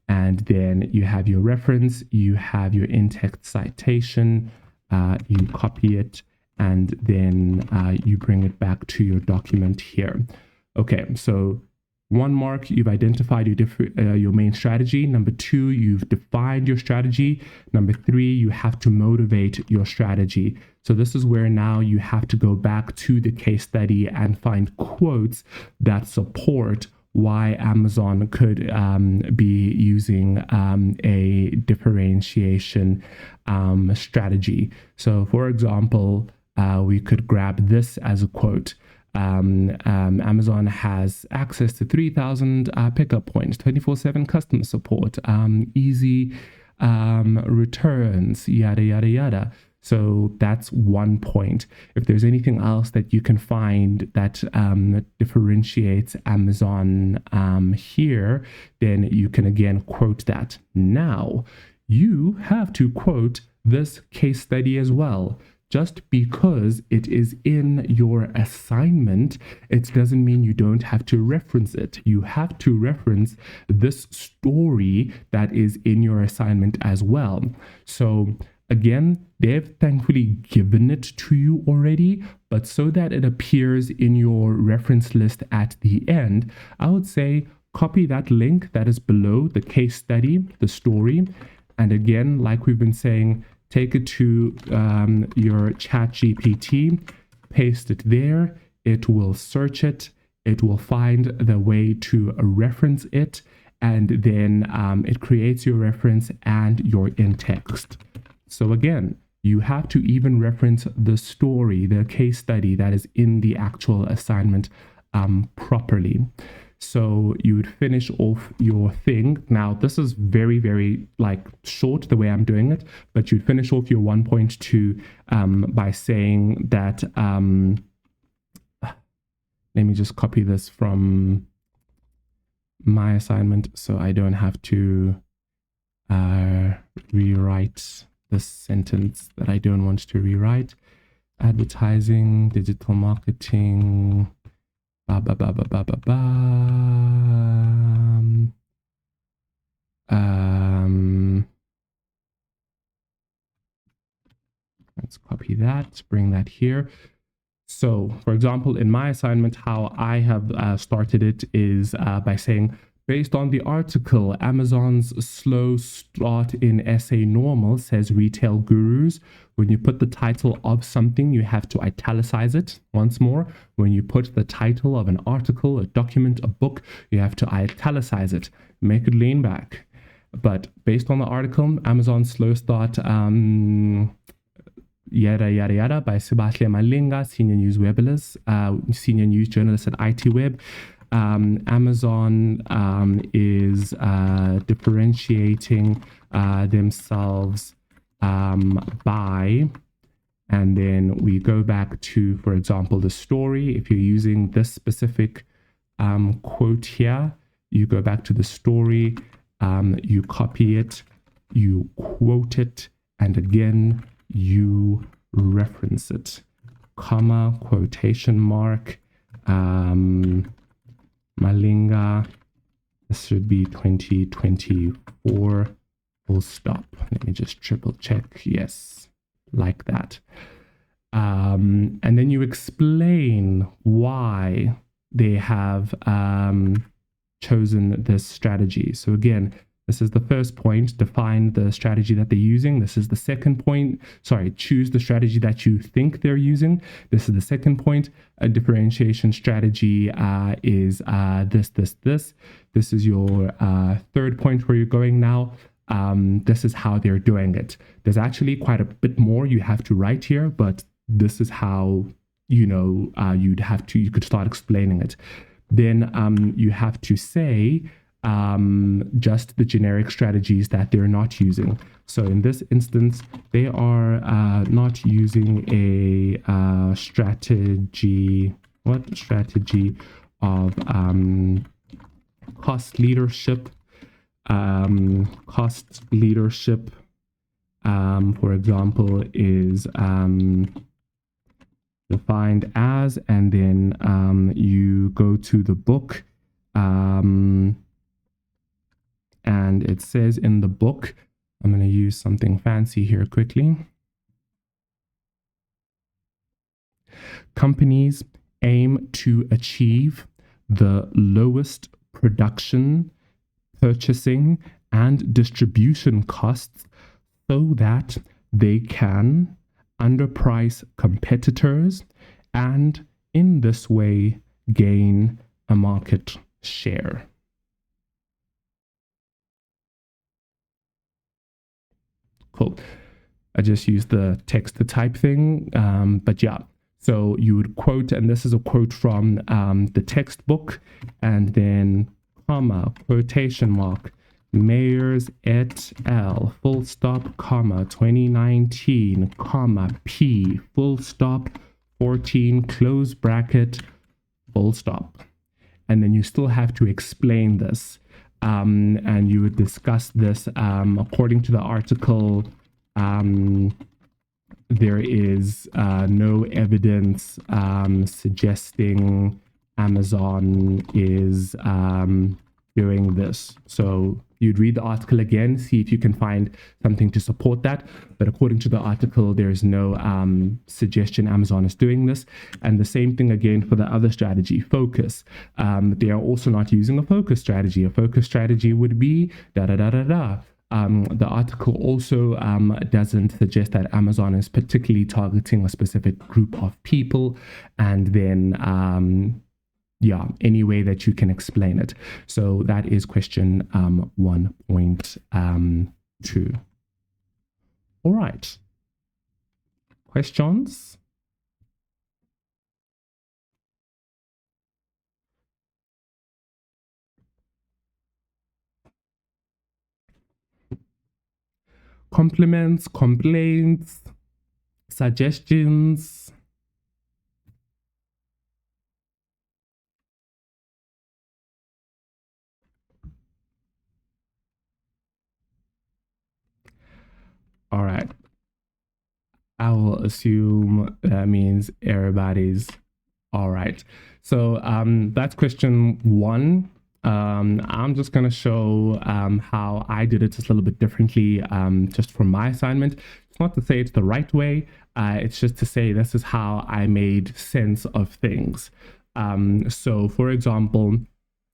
Speaker 1: And then you have your reference, you have your in-text citation, you copy it, and then you bring it back to your document here. Okay, so 1 mark, you've identified your main strategy. Number 2, you've defined your strategy. Number 3, you have to motivate your strategy. So this is where now you have to go back to the case study and find quotes that support why Amazon could be using a differentiation strategy. So for example, we could grab this as a quote. Amazon has access to 3,000 pickup points, 24/7 customer support, easy returns, yada, yada, yada. So that's 1 point. If there's anything else that you can find that differentiates Amazon here, then you can again quote that. Now, you have to quote this case study as well. Just because it is in your assignment, it doesn't mean you don't have to reference it. You have to reference this story that is in your assignment as well. So again, they've thankfully given it to you already, but so that it appears in your reference list at the end, I would say copy that link that is below the case study, the story. And again, like we've been saying, take it to your ChatGPT, paste it there, it will search it, it will find the way to reference it, and then it creates your reference and your in-text. So again, you have to even reference the story, the case study that is in the actual assignment properly. So you would finish off your thing. Now, this is very, very like short the way I'm doing it, but you'd finish off your 1.2 by saying that, let me just copy this from my assignment so I don't have to rewrite this sentence that I don't want to rewrite. Advertising, digital marketing, let's copy that, bring that here. So, for example, in my assignment, how I have started it is by saying, based on the article, Amazon's slow start in SA Normal, says Retail Gurus. When you put the title of something, you have to italicize it. Once more, when you put the title of an article, a document, a book, you have to italicize it, make it lean back. But based on the article, Amazon's slow start, yada, yada, yada, by Sibahle Malinga, senior news senior news journalist at IT Web. Amazon is differentiating themselves by, and then we go back to, for example, the story. If you're using this specific quote here, you go back to the story, you copy it, you quote it, and again, you reference it. Comma, quotation mark, Malinga, this should be 2024, full stop. Let me just triple check. Yes, like that. And then you explain why they have chosen this strategy. So again, this is the first point, define the strategy that they're using. This is the second point, choose the strategy that you think they're using. This is the second point. A differentiation strategy is this. This is your third point where you're going now. This is how they're doing it. There's actually quite a bit more you have to write here, but this is how, you could start explaining it. Then you have to say, just the generic strategies that they're not using. So in this instance, they are not using a strategy of cost leadership. Cost leadership, for example, is defined as, and then you go to the book, and it says in the book, I'm going to use something fancy here quickly. Companies aim to achieve the lowest production, purchasing, and distribution costs so that they can underprice competitors and in this way gain a market share. Cool. I just used the text to type thing, but yeah. So you would quote, and this is a quote from the textbook, and then comma, quotation mark, Mayers et al, full stop, comma, 2019, comma, P, full stop, 14, close bracket, full stop. And then you still have to explain this. And you would discuss this according to the article. There is no evidence suggesting Amazon is doing this. So you'd read the article again, see if you can find something to support that. But according to the article, there's no suggestion Amazon is doing this. And the same thing again for the other strategy, focus. They are also not using a focus strategy. A focus strategy would be da-da-da-da-da. The article also doesn't suggest that Amazon is particularly targeting a specific group of people. And then yeah, any way that you can explain it. So that is question 1.2. All right. Questions? Compliments, complaints, suggestions? All right. I will assume that means everybody's all right. So that's question 1. I'm just going to show how I did it just a little bit differently just for my assignment. It's not to say it's the right way. It's just to say this is how I made sense of things. So for example,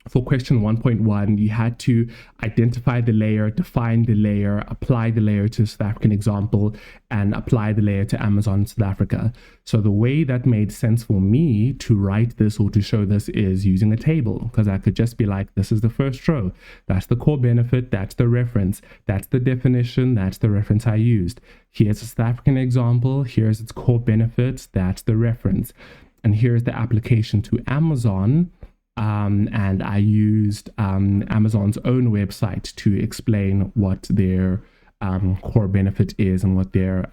Speaker 1: for question 1.1, you had to identify the layer, define the layer, apply the layer to a South African example, and apply the layer to Amazon South Africa. So the way that made sense for me to write this or to show this is using a table, because I could just be like, this is the first row. That's the core benefit. That's the reference. That's the definition. That's the reference I used. Here's a South African example. Here's its core benefits. That's the reference. And here's the application to Amazon. And I used Amazon's own website to explain what their core benefit is and what their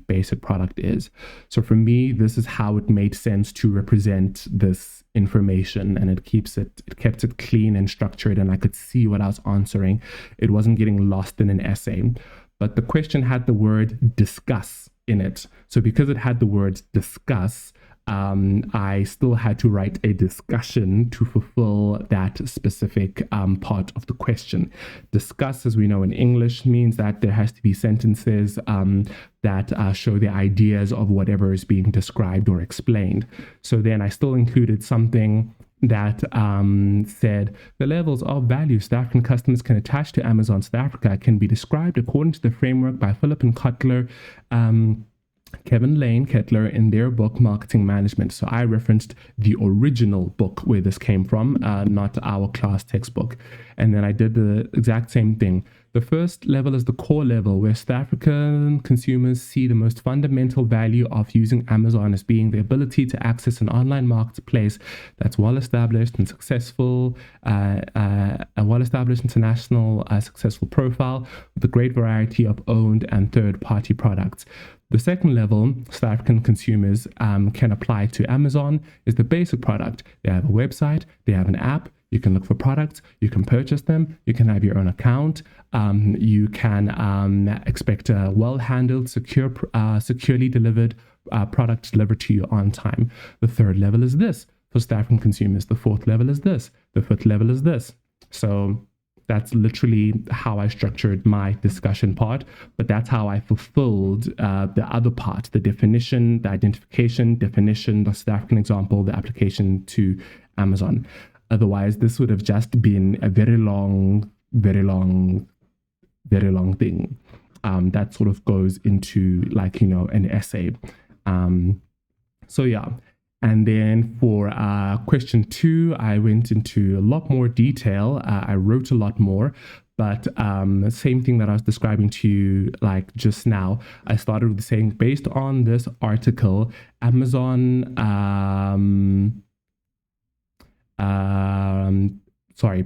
Speaker 1: basic product is. So for me, this is how it made sense to represent this information, and it kept it clean and structured, and I could see what I was answering. It wasn't getting lost in an essay. But the question had the word discuss in it. So because it had the word discuss, I still had to write a discussion to fulfill that specific part of the question. Discuss, as we know in English, means that there has to be sentences that show the ideas of whatever is being described or explained. So then I still included something that said the levels of value South African customers can attach to Amazon South Africa can be described according to the framework by Philip and Kotler, Kevin Lane Kettler in their book Marketing Management. So I referenced the original book where this came from, not our class textbook. And then I did the exact same thing. The first level is the core level, where South African consumers see the most fundamental value of using Amazon as being the ability to access an online marketplace that's well-established and successful, a well-established international successful profile with a great variety of owned and third-party products. The second level South African consumers can apply to Amazon is the basic product. They have a website, they have an app, You can look for products, you can purchase them, you can have your own account, you can expect a well-handled, securely delivered product delivered to you on time. The third level is this for staff and consumers. The fourth level is this. The fifth level is this. So that's literally how I structured my discussion part, but that's how I fulfilled the other part, the definition, the identification, definition, the South African example, the application to Amazon. Otherwise, this would have just been a very long thing. That sort of goes into like, an essay. So yeah. And then for question 2, I went into a lot more detail. I wrote a lot more, but same thing that I was describing to you like just now. I started with saying, based on this article, Amazon,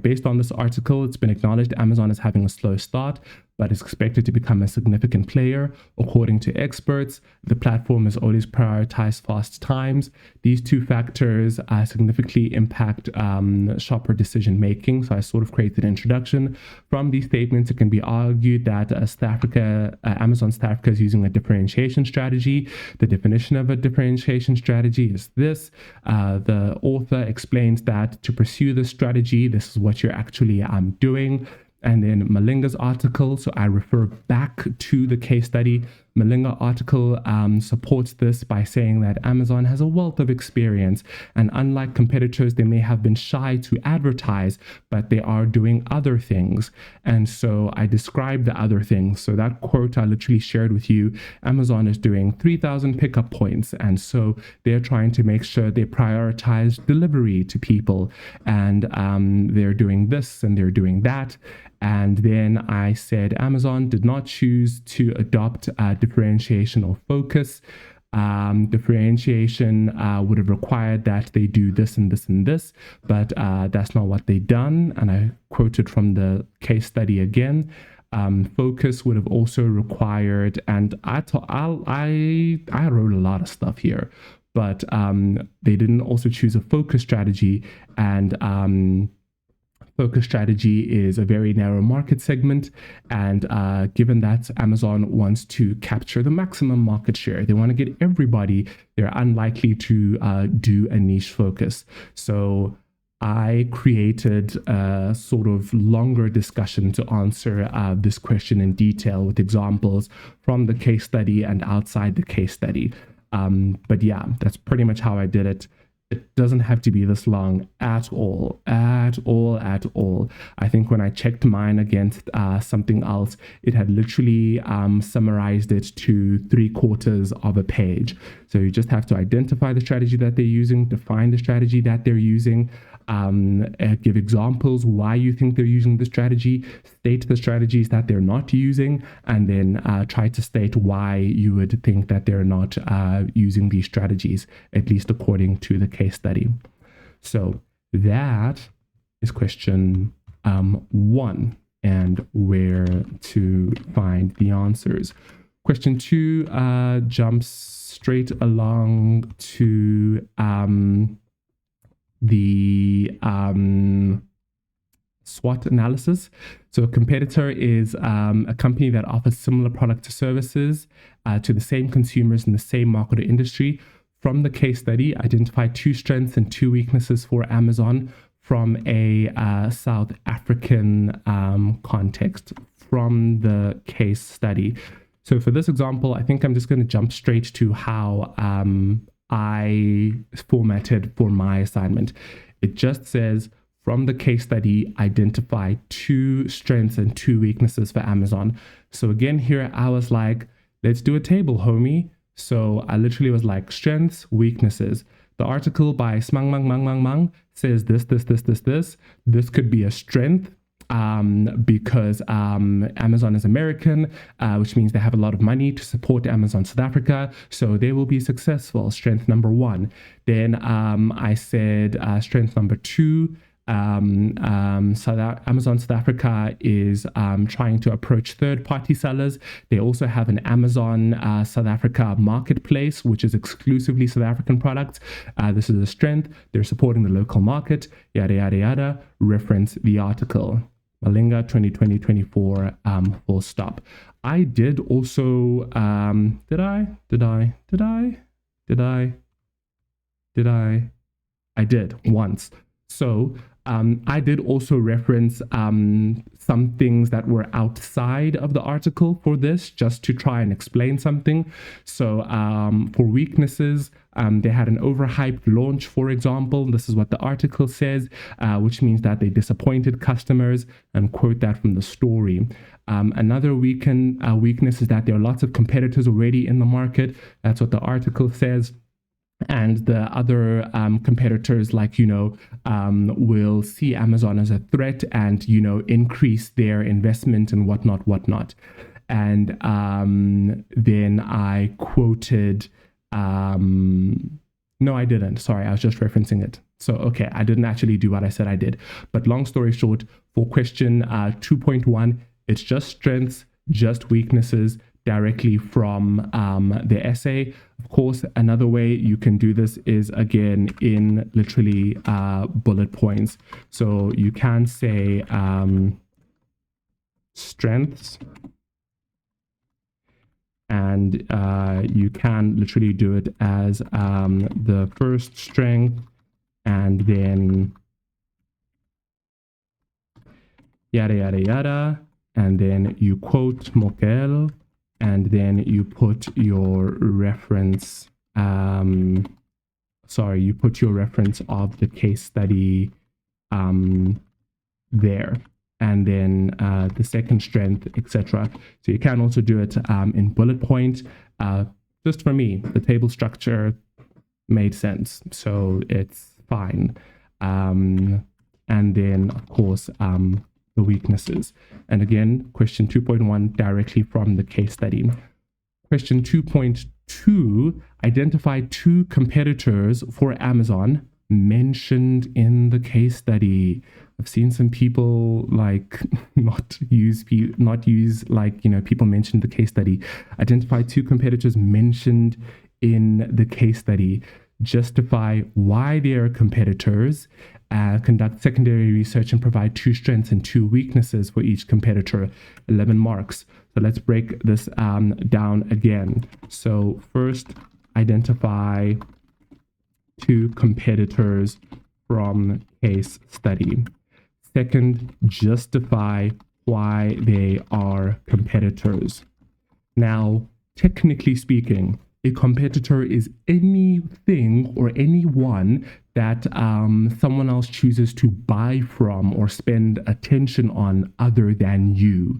Speaker 1: based on this article, it's been acknowledged Amazon is having a slow start, but is expected to become a significant player. According to experts, the platform has always prioritized fast times. These two factors significantly impact shopper decision making. So I sort of created an introduction. From these statements, it can be argued that Amazon South Africa is using a differentiation strategy. The definition of a differentiation strategy is this. The author explains that to pursue this strategy, this is what you're actually doing. And then Malinga's article, so I refer back to the case study. Malinga article supports this by saying that Amazon has a wealth of experience, and unlike competitors, they may have been shy to advertise, but they are doing other things. And so I described the other things. So that quote I literally shared with you. Amazon is doing 3,000 pickup points, and so they're trying to make sure they prioritize delivery to people, and they're doing this and they're doing that. And then I said Amazon did not choose to adopt differentiation or focus. Differentiation would have required that they do this and this and this, but that's not what they done. And I quoted from the case study again. Focus would have also required, and I wrote a lot of stuff here, but they didn't also choose a focus strategy, and focus strategy is a very narrow market segment, and given that Amazon wants to capture the maximum market share, they want to get everybody, they're unlikely to do a niche focus. So I created a sort of longer discussion to answer this question in detail with examples from the case study and outside the case study. But yeah, that's pretty much how I did it. It doesn't have to be this long at all. I think when I checked mine against something else, it had literally summarized it to 3/4 of a page. So you just have to identify the strategy that they're using, define the strategy that they're using, give examples why you think they're using the strategy, state the strategies that they're not using, and then try to state why you would think that they're not using these strategies, at least according to the case study. So that is question 1, and where to find the answers. Question 2 jumps straight along to the SWOT analysis. So a competitor is a company that offers similar products or services to the same consumers in the same market or industry. From the case study, identify 2 strengths and 2 weaknesses for Amazon from a South African context from the case study. So for this example, I think I'm just going to jump straight to how I formatted for my assignment. It just says, from the case study, identify 2 strengths and 2 weaknesses for Amazon. So again, here I was like, let's do a table, homie. So I literally was like, strengths, weaknesses. The article by Smang Mang Mang Mang Mang says this. This could be a strength because Amazon is American, which means they have a lot of money to support Amazon South Africa, so they will be successful. Strength number 1. Then I said strength number 2, Amazon South Africa is trying to approach third-party sellers. They also have an Amazon South Africa marketplace, which is exclusively South African products. This is a strength. They're supporting the local market, yada, yada, yada. Reference the article. Malinga 2020-24, full stop. I did also, I did once. So I did also reference some things that were outside of the article for this, just to try and explain something. So for weaknesses, they had an overhyped launch, for example. This is what the article says, which means that they disappointed customers, and quote that from the story. Another weakness is that there are lots of competitors already in the market. That's what the article says. And the other competitors, like, will see Amazon as a threat and, increase their investment and whatnot. And then I quoted, no, I didn't. Sorry, I was just referencing it. So, okay, I didn't actually do what I said I did. But long story short, for question 2.1, it's just strengths, just weaknesses, directly from the essay. Of course, another way you can do this is, again, in literally bullet points. So you can say strengths, and you can literally do it as the first strength, and then yada, yada, yada. And then you quote Mokel, and then you put your reference, you put your reference of the case study there, and then the second strength, etc. So you can also do it in bullet point. Just for me, the table structure made sense, so it's fine. And then, of course, the weaknesses. And again, question 2.1 directly from the case study. Question 2.2, identify 2 competitors for Amazon mentioned in the case study. I've seen some people not use people mentioned the case study. Identify 2 competitors mentioned in the case study. Justify why they are competitors. Conduct secondary research and provide 2 strengths and 2 weaknesses for each competitor. 11 marks. So let's break this down again. So first, identify 2 competitors from case study. Second, justify why they are competitors. Now, technically speaking, a competitor is anything or anyone that someone else chooses to buy from or spend attention on other than you.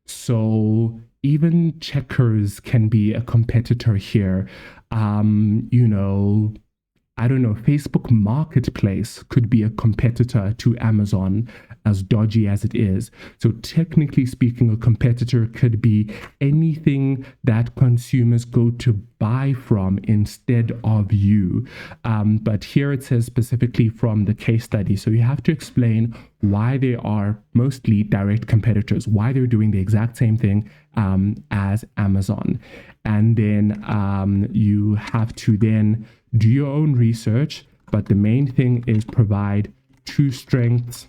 Speaker 1: So even Checkers can be a competitor here. I don't know, Facebook Marketplace could be a competitor to Amazon, as dodgy as it is. So technically speaking, a competitor could be anything that consumers go to buy from instead of you. But here it says specifically from the case study. So you have to explain why they are mostly direct competitors, why they're doing the exact same thing as Amazon. And then you have to then do your own research, but the main thing is provide 2 strengths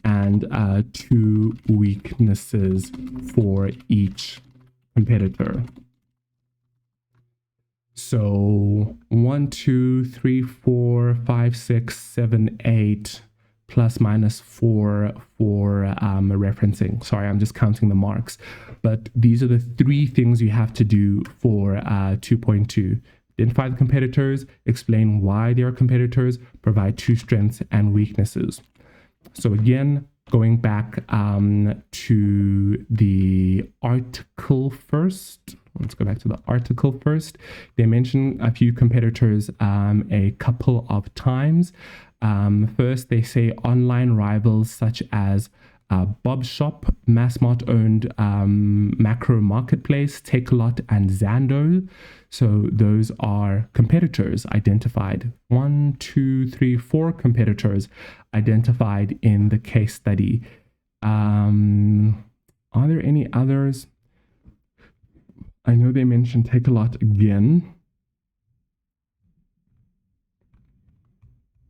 Speaker 1: and 2 weaknesses for each competitor. So 1, 2, 3, 4, 5, 6, 7, 8, plus minus 4 for referencing. Sorry, I'm just counting the marks. But these are the 3 things you have to do for 2.2. Identify the competitors, explain why they are competitors, provide 2 strengths and weaknesses. So again, going back to the article first. Let's go back to the article first. They mention a few competitors a couple of times. First, they say online rivals such as Bob Shop, Massmart-owned macro marketplace, Takealot, and Zando. So those are competitors identified. 1, 2, 3, 4 competitors identified in the case study. Are there any others? I know they mentioned Takealot again.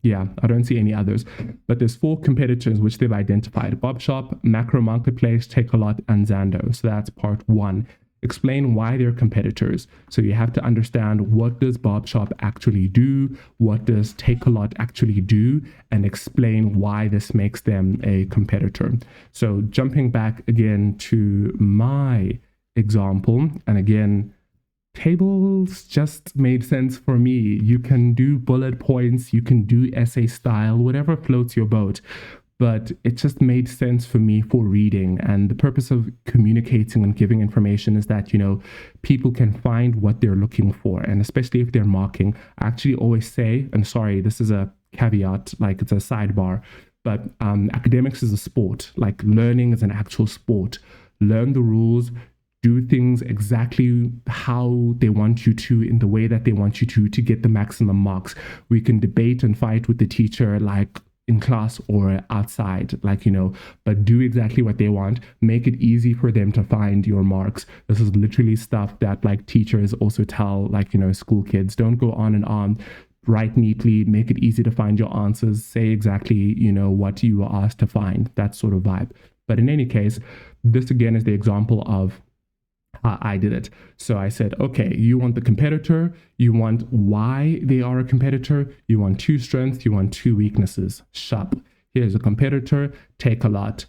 Speaker 1: Yeah, I don't see any others, but there's 4 competitors which they've identified: Bob Shop, Macro Marketplace, Takealot, and Zando. So that's part 1. Explain why they're competitors. So you have to understand, what does Bob Shop actually do? What does Takealot actually do? And explain why this makes them a competitor. So jumping back again to my example, and again, tables just made sense for me. You can do bullet points, you can do essay style, whatever floats your boat. But it just made sense for me for reading. And the purpose of communicating and giving information is that, people can find what they're looking for. And especially if they're marking, I actually always say, and sorry, this is a caveat, like it's a sidebar, but academics is a sport. Like learning is an actual sport. Learn the rules, do things exactly how they want you to, in the way that they want you to get the maximum marks. We can debate and fight with the teacher, like in class or outside, but do exactly what they want. Make it easy for them to find your marks. This is literally stuff that teachers also tell, school kids. Don't go on and on. Write neatly, make it easy to find your answers, say exactly, what you were asked to find, that sort of vibe. But in any case, this again is the example of I did it. So I said, okay, you want the competitor, you want why they are a competitor, you want 2 strengths, you want 2 weaknesses. Shop. Here's a competitor, Takealot.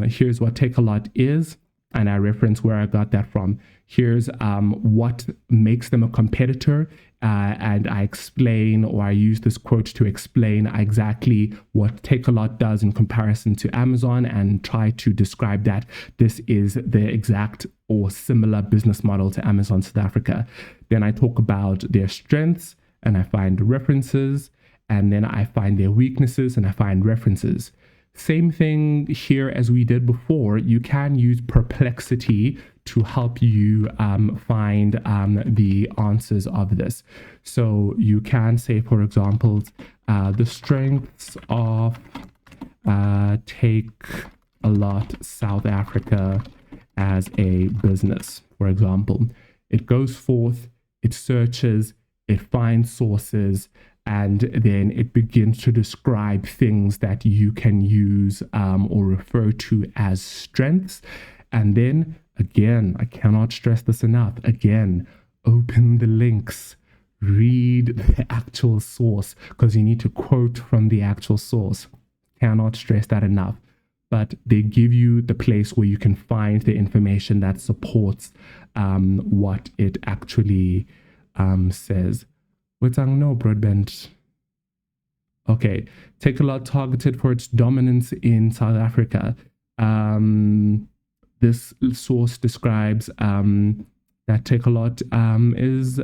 Speaker 1: Here's what Takealot is, and I reference where I got that from. Here's what makes them a competitor, and I explain, or I use this quote to explain exactly what Takealot does in comparison to Amazon, and try to describe that this is the exact or similar business model to Amazon South Africa. Then I talk about their strengths, and I find references, and then I find their weaknesses, and I find references. Same thing here as we did before. You can use Perplexity to help you find the answers of this. So you can say, for example, the strengths of Takealot South Africa as a business, for example. It goes forth, it searches, it finds sources, and then it begins to describe things that you can use or refer to as strengths. And then, again, I cannot stress this enough, again, open the links, read the actual source, because you need to quote from the actual source. Cannot stress that enough. But they give you the place where you can find the information that supports what it actually says. No broadband. Okay, Takealot targeted for its dominance in South Africa. This source describes that Takealot is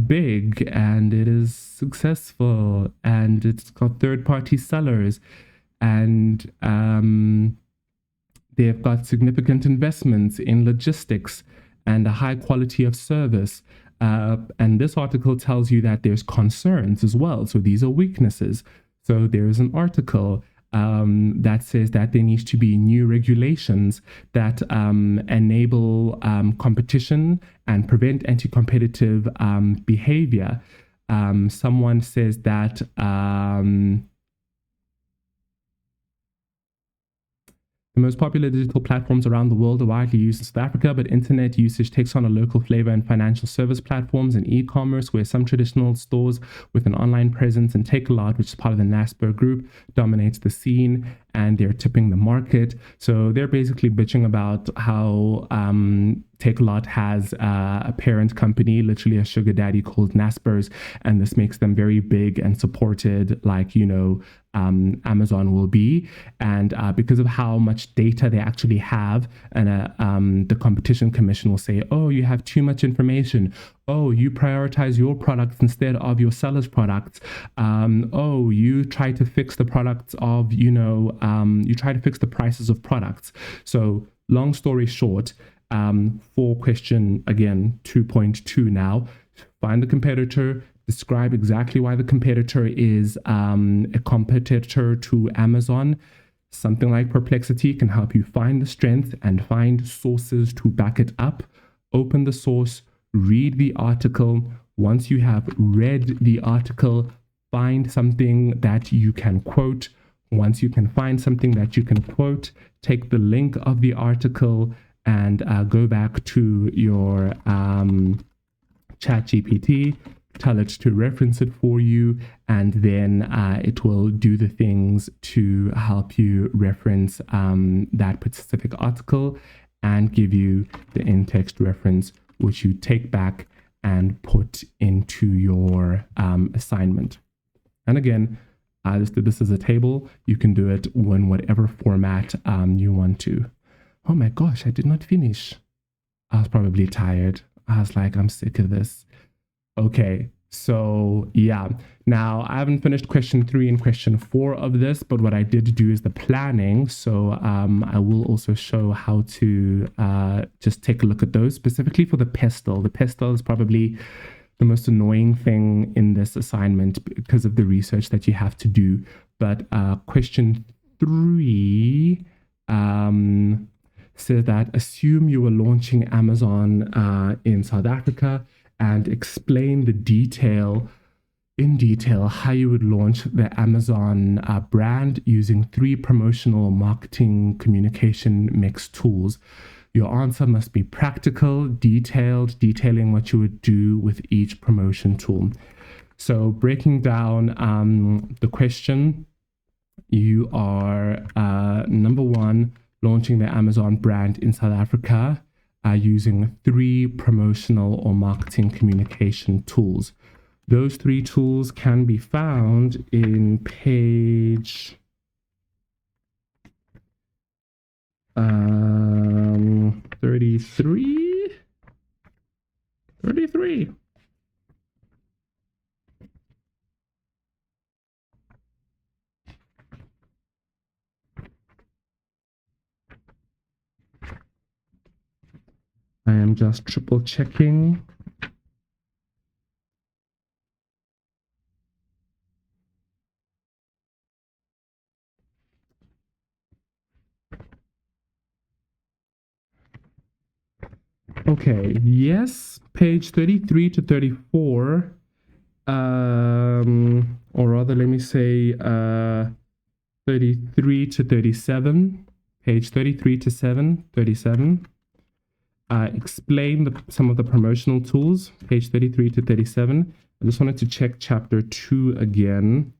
Speaker 1: big, and it is successful, and it's got third-party sellers, and they've got significant investments in logistics and a high quality of service. And this article tells you that there's concerns as well. So these are weaknesses. So there's an article that says that there needs to be new regulations that enable competition and prevent anti-competitive behavior. Someone says that the most popular digital platforms around the world are widely used in South Africa, but internet usage takes on a local flavor in financial service platforms and e-commerce, where some traditional stores with an online presence and Takealot, which is part of the Naspers group, dominates the scene, and they're tipping the market. So they're basically bitching about how Takealot has a parent company, literally a sugar daddy called Naspers, and this makes them very big and supported, like, Amazon will be. And because of how much data they actually have, and the competition commission will say, oh, you have too much information. Oh, you prioritize your products instead of your seller's products. Oh, you try to fix the products of, you try to fix the prices of products. So long story short, for question, again, 2.2 now, find the competitor, describe exactly why the competitor is a competitor to Amazon. Something like Perplexity can help you find the strength and find sources to back it up. Open the source, read the article. Once you have read the article, find something that you can quote. Once you can find something that you can quote, take the link of the article and go back to your ChatGPT, tell it to reference it for you, and then it will do the things to help you reference that specific article and give you the in-text reference, which you take back and put into your assignment. And again, I just did this as a table. You can do it in whatever format you want to. Oh my gosh, I did not finish. I was probably tired. I was like, I'm sick of this. Okay, so yeah. Now, I haven't finished question 3 and question 4 of this, but what I did do is the planning. So I will also show how to just take a look at those, specifically for the pestle. The pestle is probably the most annoying thing in this assignment because of the research that you have to do. But question 3 says that assume you were launching Amazon in South Africa and explain in detail how you would launch the Amazon brand using 3 promotional marketing communication mix tools. Your answer must be practical, detailed, detailing what you would do with each promotion tool. So breaking down the question, you are number 1, launching the Amazon brand in South Africa using 3 promotional or marketing communication tools. Those 3 tools can be found in page 33. I am just triple checking. Okay, yes, page 33 to 34, or rather, let me say 33 to 37, page 33 to 37. Explain some of the promotional tools, page 33 to 37. I just wanted to check chapter 2 again,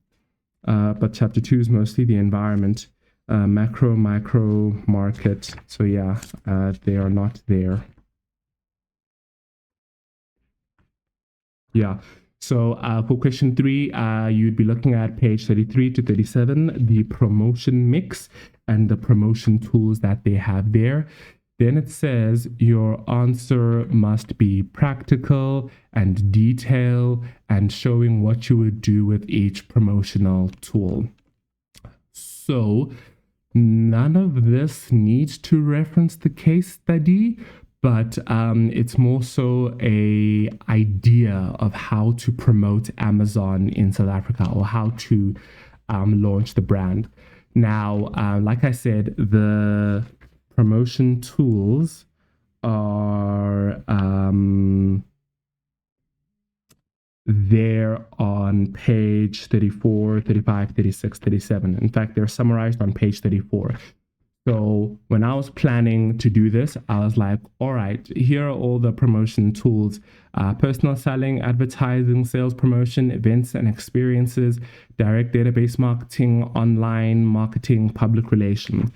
Speaker 1: but chapter 2 is mostly the environment, macro, micro, market. So yeah, they are not there. Yeah. So for question 3, you'd be looking at page 33 to 37, the promotion mix and the promotion tools that they have there. Then it says your answer must be practical and detailed and showing what you would do with each promotional tool. So none of this needs to reference the case study, but it's more so a idea of how to promote Amazon in South Africa or how to launch the brand. Now, like I said, the promotion tools are there on page 34, 35, 36, 37. In fact, they're summarized on page 34. So when I was planning to do this, I was like, all right, here are all the promotion tools: personal selling, advertising, sales promotion, events and experiences, direct database marketing, online marketing, public relation.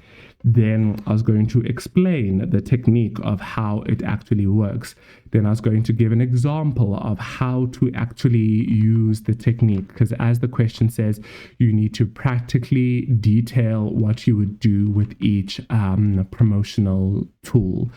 Speaker 1: Then I was going to explain the technique of how it actually works. Then I was going to give an example of how to actually use the technique, because as the question says, you need to practically detail what you would do with each promotional tool.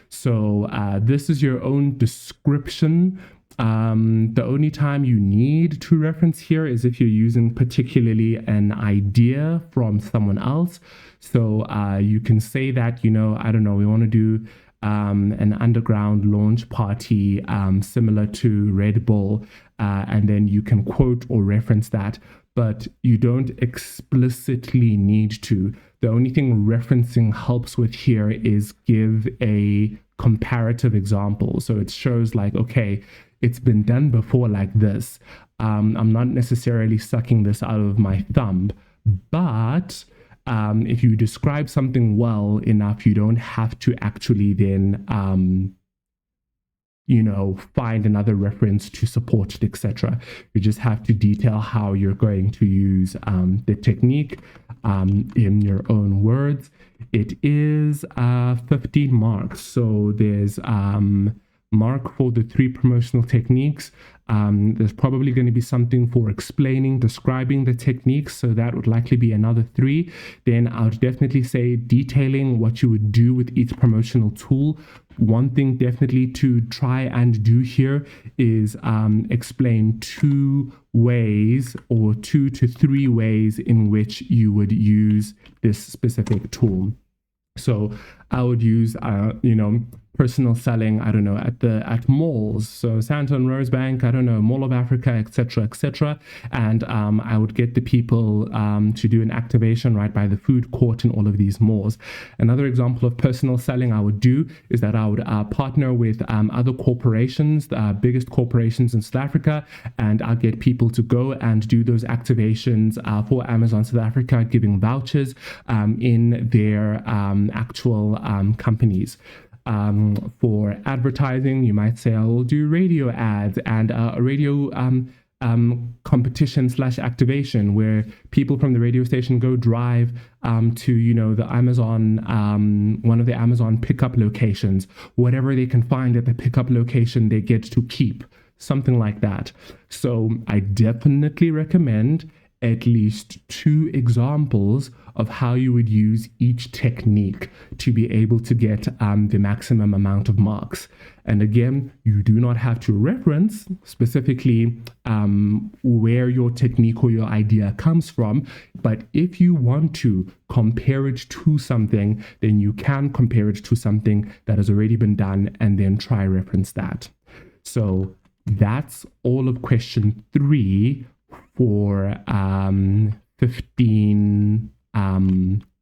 Speaker 1: So this is your own description. The only time you need to reference here is if you're using particularly an idea from someone else. So you can say that, I don't know, we want to do an underground launch party similar to Red Bull, and then you can quote or reference that, but you don't explicitly need to. The only thing referencing helps with here is give a comparative example. So it shows like, okay, it's been done before like this. I'm not necessarily sucking this out of my thumb, but if you describe something well enough, you don't have to actually then, find another reference to support it, etc. You just have to detail how you're going to use the technique in your own words. It is 15 marks. So there's mark for the 3 promotional techniques. There's probably going to be something for explaining, describing the techniques. So that would likely be another 3. Then I would definitely say detailing what you would do with each promotional tool. One thing definitely to try and do here is explain 2 ways or 2 to 3 ways in which you would use this specific tool. So I would use, personal selling, I don't know, at malls. So Sandton, Rosebank, I don't know, Mall of Africa, etc. And I would get the people to do an activation right by the food court in all of these malls. Another example of personal selling I would do is that I would partner with other corporations, the biggest corporations in South Africa, and I'll get people to go and do those activations for Amazon South Africa, giving vouchers in their actual companies. For advertising, you might say, I'll do radio ads and a radio competition / activation where people from the radio station go drive to, the Amazon, one of the Amazon pickup locations. Whatever they can find at the pickup location, they get to keep. Something like that. So I definitely recommend at least 2 examples of how you would use each technique to be able to get the maximum amount of marks. And again, you do not have to reference specifically where your technique or your idea comes from, but if you want to compare it to something, then you can compare it to something that has already been done and then try reference that. So that's all of question 3 for 15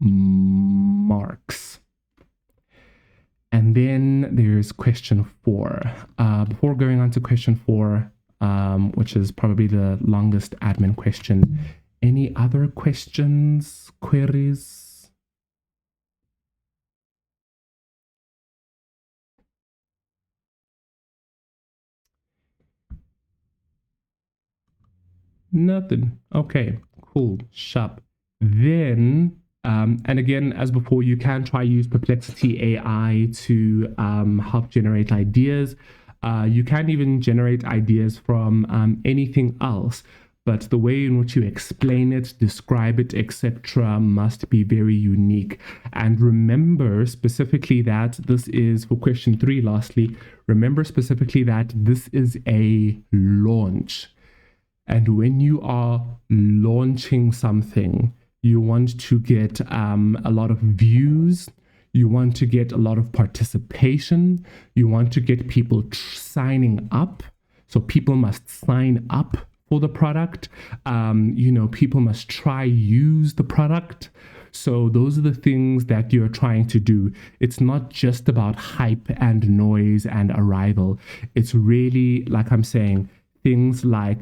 Speaker 1: marks. And then there's question 4. Before going on to question 4, which is probably the longest admin question, any other questions, queries? Nothing. Okay, cool, sharp. Then, and again, as before, you can try use Perplexity AI to help generate ideas. You can even generate ideas from anything else, but the way in which you explain it, describe it, etc., must be very unique. And remember specifically that this is for question 3, lastly, remember specifically that this is a launch. And when you are launching something, you want to get a lot of views. You want to get a lot of participation. You want to get people signing up. So people must sign up for the product. People must try use the product. So those are the things that you're trying to do. It's not just about hype and noise and arrival. It's really, like I'm saying, things like,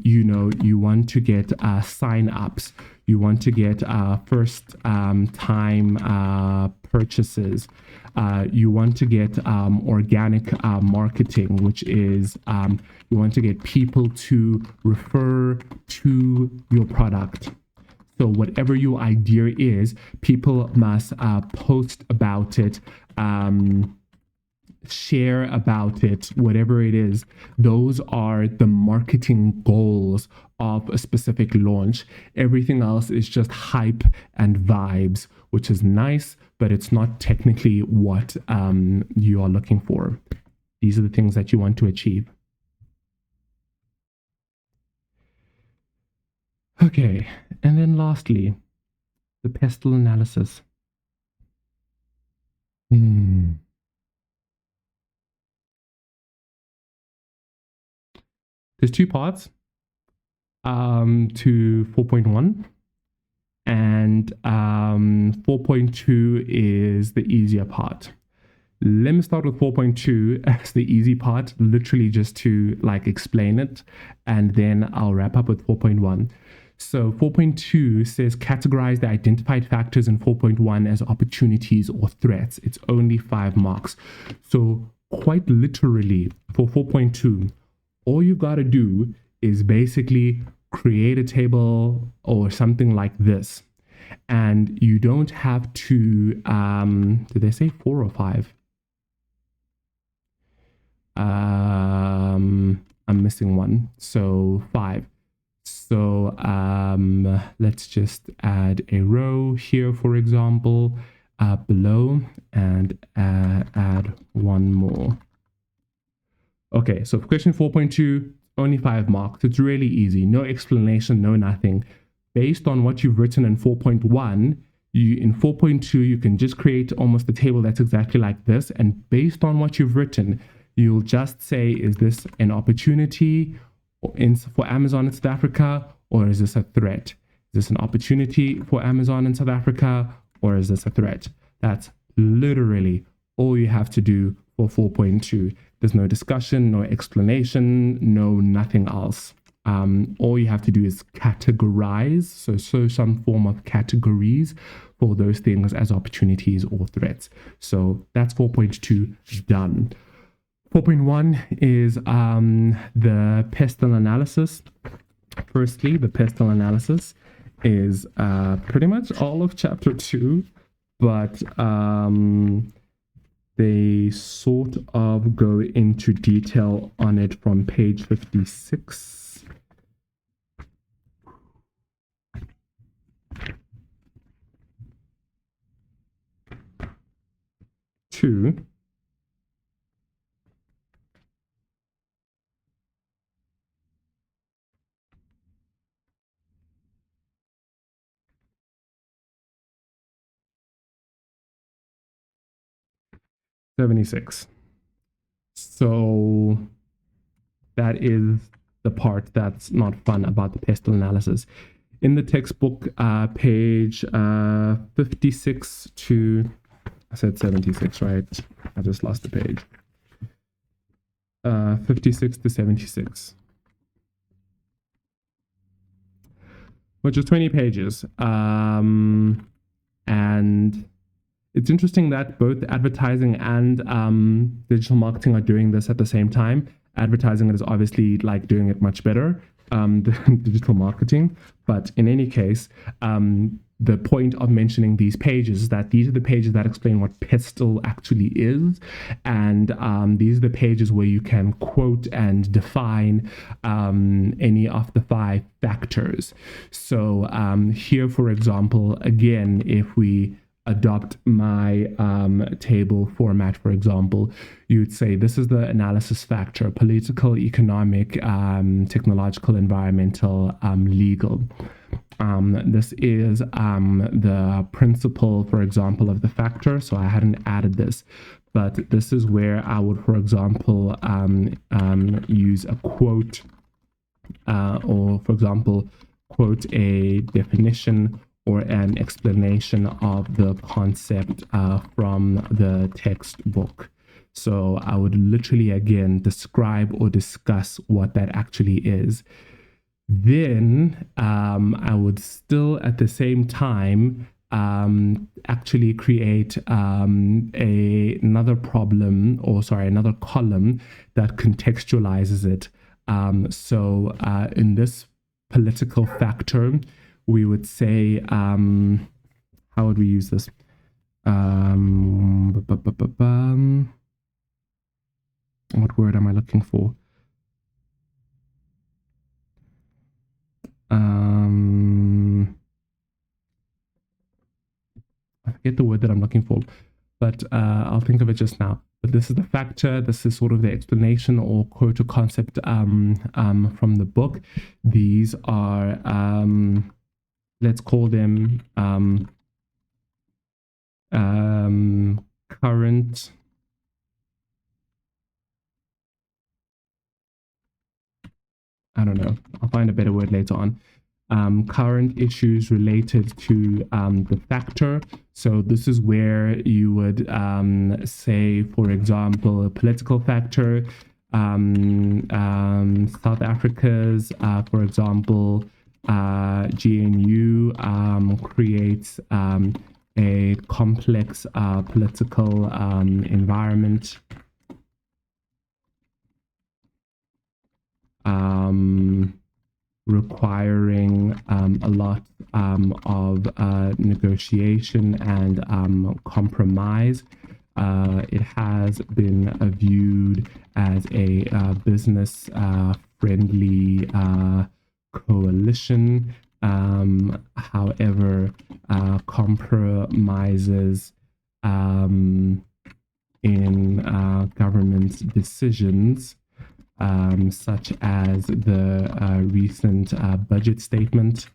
Speaker 1: you want to get sign-ups. You want to get first time purchases. You want to get organic marketing, which is you want to get people to refer to your product. So whatever your idea is, people must post about it, share about it, whatever it is. Those are the marketing goals of a specific launch. Everything else is just hype and vibes, which is nice, but it's not technically what you are looking for. These are the things that you want to achieve. Okay, and then lastly, the pestle analysis. There's 2 parts to 4.1, and 4.2 is the easier part. Let me start with 4.2 as the easy part, literally just to like explain it, and then I'll wrap up with 4.1. So 4.2 says categorize the identified factors in 4.1 as opportunities or threats. It's only 5 marks. So quite literally for 4.2, all you got to do is basically create a table or something like this. And you don't have to, did they say 4 or 5? I'm missing one. So 5. So let's just add a row here, for example, below, and add one more. Okay, so for question 4.2, only 5 marks. It's really easy. No explanation, no nothing. Based on what you've written in 4.1, in 4.2, you can just create almost a table that's exactly like this. And based on what you've written, you'll just say, is this an opportunity for Amazon in South Africa, or is this a threat? Is this an opportunity for Amazon in South Africa, or is this a threat? That's literally all you have to do for 4.2. There's no discussion, no explanation, no nothing else. All you have to do is categorize, so some form of categories for those things as opportunities or threats. So that's 4.2 done. 4.1 is the pestle analysis. Firstly, the pestle analysis is pretty much all of chapter 2, but they sort of go into detail on it from page 56. To 76. So that is the part that's not fun about the pestle analysis. In the textbook, page 56 to, I said 76, right? I just lost the page. 56 to 76. Which is 20 pages. And it's interesting that both advertising and digital marketing are doing this at the same time. Advertising is obviously like doing it much better than digital marketing. But in any case, the point of mentioning these pages is that these are the pages that explain what pestle actually is. And these are the pages where you can quote and define any of the 5 factors. So here, for example, again, if we adopt my table format, for example, you'd say this is the analysis factor: political, economic, technological, environmental, legal. This is the principle, for example, of the factor. So I hadn't added this, but this is where I would, for example, use a quote, or for example, quote a definition or an explanation of the concept from the textbook. So I would literally, again, describe or discuss what that actually is. Then I would still at the same time actually create another problem, or sorry, another column that contextualizes it. So in this political factor, we would say, how would we use this? What word am I looking for? I forget the word that I'm looking for, but I'll think of it just now. But this is the factor. This is sort of the explanation or quote or concept from the book. These are, let's call them current I don't know. I'll find a better word later on. Current issues related to the factor. So this is where you would say, for example, a political factor. South Africa's, for example, GNU creates a complex political environment. Requiring a lot of negotiation and compromise. It has been viewed as a business friendly coalition. However, compromises in government decisions, such as the recent budget statement,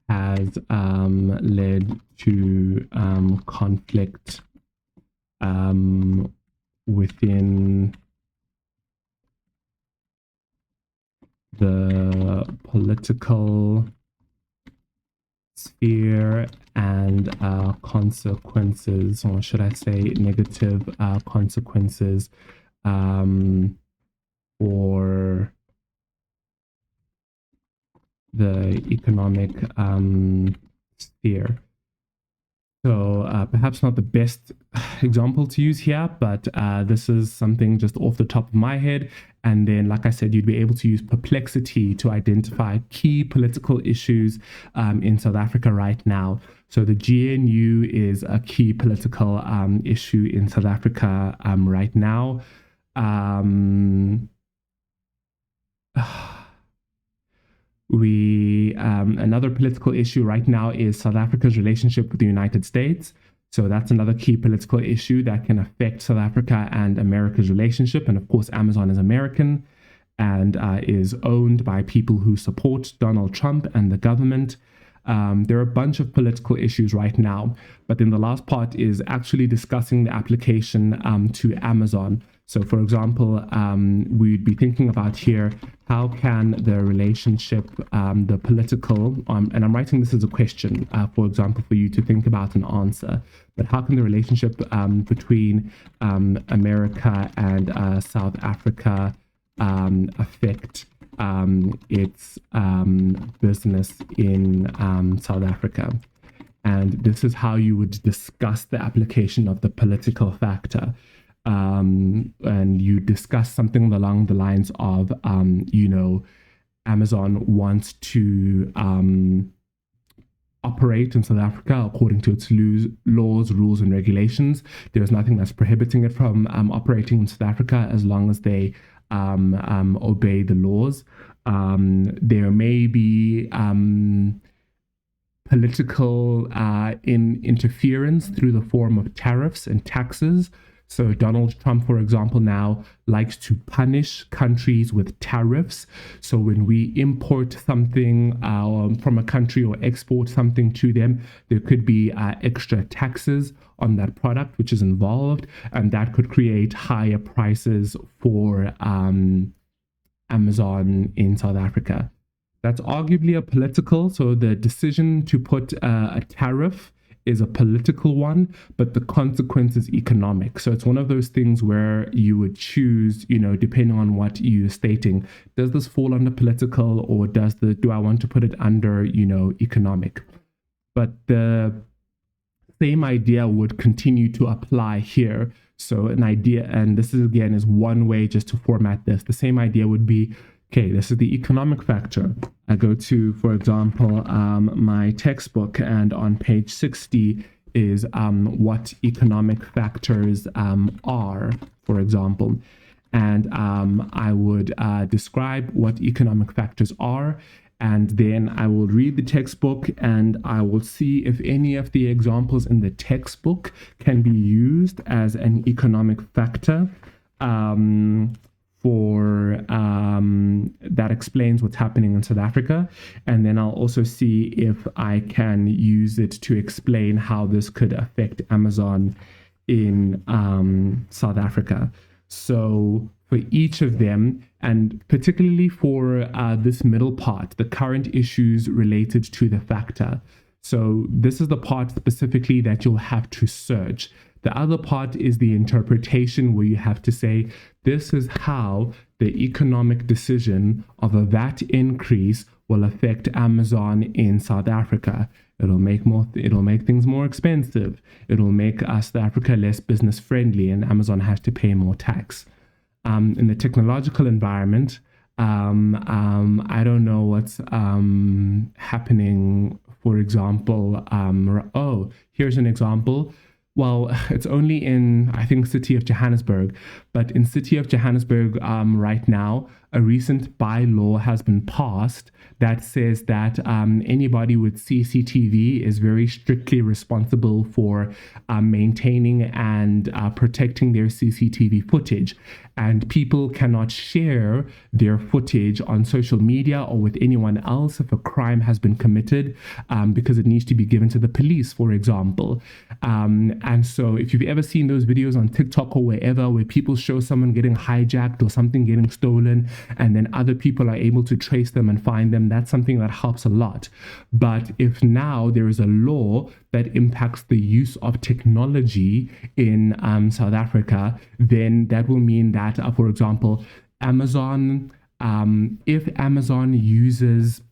Speaker 1: has led to conflict within the political sphere and consequences, or should I say negative consequences for the economic sphere. So perhaps not the best example to use here, but this is something just off the top of my head. And then, like I said, you'd be able to use perplexity to identify key political issues in South Africa right now. So the GNU is a key political issue in South Africa right now. Another political issue right now is South Africa's relationship with the United States. So that's another key political issue that can affect South Africa and America's relationship. And of course, Amazon is American and is owned by people who support Donald Trump and the government. There are a bunch of political issues right now, but then the last part is actually discussing the application to Amazon. So for example, we'd be thinking about here, how can the relationship, the political, and I'm writing this as a question, for example, for you to think about and answer, but how can the relationship between America and South Africa affect its business in South Africa? And this is how you would discuss the application of the political factor. And you discuss something along the lines of, Amazon wants to operate in South Africa according to its laws, rules, and regulations. There's nothing that's prohibiting it from operating in South Africa as long as they obey the laws. There may be political interference through the form of tariffs and taxes. So Donald Trump, for example, now likes to punish countries with tariffs. So when we import something from a country or export something to them, there could be extra taxes on that product, which is involved, and that could create higher prices for Amazon in South Africa. That's arguably a political. So the decision to put a tariff is a political one, but the consequence is economic. So it's one of those things where you would choose, depending on what you're stating, does this fall under political, or do I want to put it under, economic? But the same idea would continue to apply here. So an idea, and this is again is one way just to format this. The same idea would be Okay, this is the economic factor. I go to, for example, my textbook, and on page 60 is what economic factors are, for example. And I would describe what economic factors are, and then I will read the textbook and I will see if any of the examples in the textbook can be used as an economic factor. For that explains what's happening in South Africa. And then I'll also see if I can use it to explain how this could affect Amazon in South Africa. So for each of them, and particularly for this middle part, the current issues related to the factor. So this is the part specifically that you'll have to search. The other part is the interpretation, where you have to say, this is how the economic decision of a VAT increase will affect Amazon in South Africa. It'll make things more expensive. It'll make South Africa less business friendly, and Amazon has to pay more tax. In the technological environment, I don't know what's happening. For example, here's an example. Well, it's only in, I think, city of Johannesburg, but in city of Johannesburg right now, a recent bylaw has been passed that says that anybody with CCTV is very strictly responsible for maintaining and protecting their CCTV footage. And people cannot share their footage on social media or with anyone else if a crime has been committed, because it needs to be given to the police, for example. And so if you've ever seen those videos on TikTok or wherever where people show someone getting hijacked or something getting stolen, and then other people are able to trace them and find them, that's something that helps a lot. But if now there is a law that impacts the use of technology in South Africa, then that will mean that, for example, Amazon, if Amazon uses,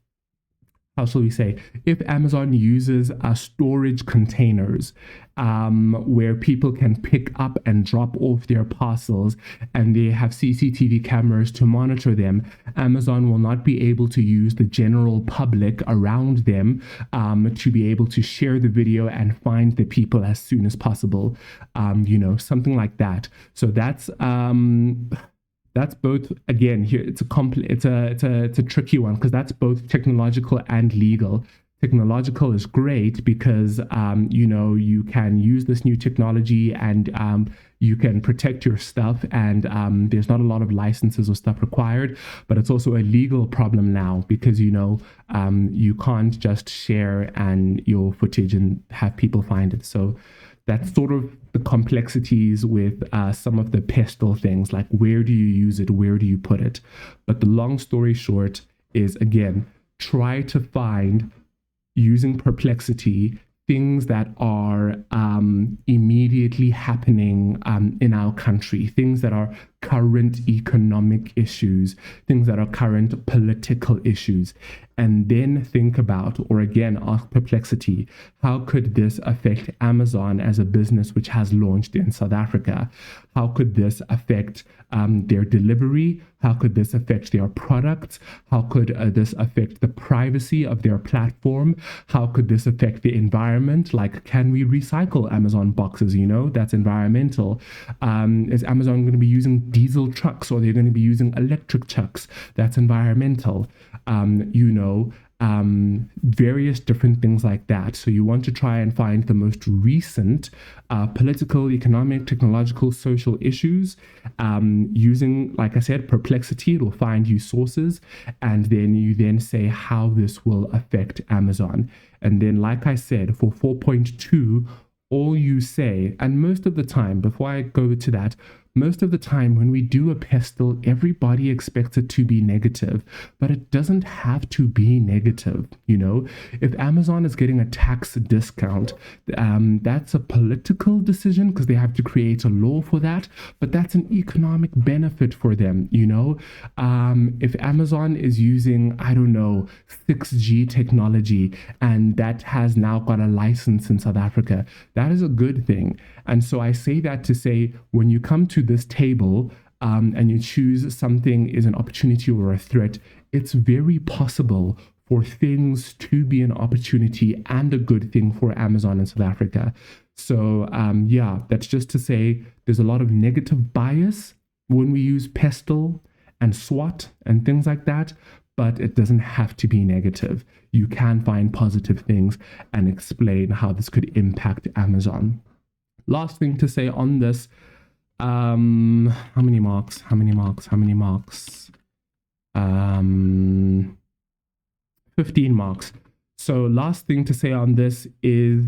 Speaker 1: how shall we say, if Amazon uses storage containers where people can pick up and drop off their parcels, and they have CCTV cameras to monitor them, Amazon will not be able to use the general public around them to be able to share the video and find the people as soon as possible, something like that. So that's both, again, here it's a tricky one, because that's both technological and legal. Technological is great because you can use this new technology and you can protect your stuff, and there's not a lot of licenses or stuff required. But it's also a legal problem now, because you can't just share your footage and have people find it. So that's sort of the complexities with some of the pestle things, like where do you use it, where do you put it. But the long story short is, again, try to find, using Perplexity, things that are immediately happening in our country, things that are current economic issues, things that are current political issues, and then think about, or again, ask Perplexity, how could this affect Amazon as a business which has launched in South Africa? How could this affect their delivery? How could this affect their products? How could this affect the privacy of their platform? How could this affect the environment? Like, can we recycle Amazon boxes? That's environmental. Is Amazon going to be using diesel trucks, or they're going to be using electric trucks? That's environmental. Various different things like that. So you want to try and find the most recent political, economic, technological, social issues using, like I said, Perplexity. It will find you sources, and then you say how this will affect Amazon. And then, like I said, for 4.2, all you say, and most of the time, before I go to that, most of the time when we do a pestle, everybody expects it to be negative, but it doesn't have to be negative. If Amazon is getting a tax discount, that's a political decision because they have to create a law for that, but that's an economic benefit for them. If Amazon is using, 6G technology, and that has now got a license in South Africa, that is a good thing. And so I say that to say, when you come to this table, and you choose something is an opportunity or a threat, it's very possible for things to be an opportunity and a good thing for Amazon in South Africa. So yeah, that's just to say there's a lot of negative bias when we use pestle and SWOT and things like that, but it doesn't have to be negative. You can find positive things and explain how this could impact Amazon. Last thing to say on this, how many marks? 15 marks. So last thing to say on this is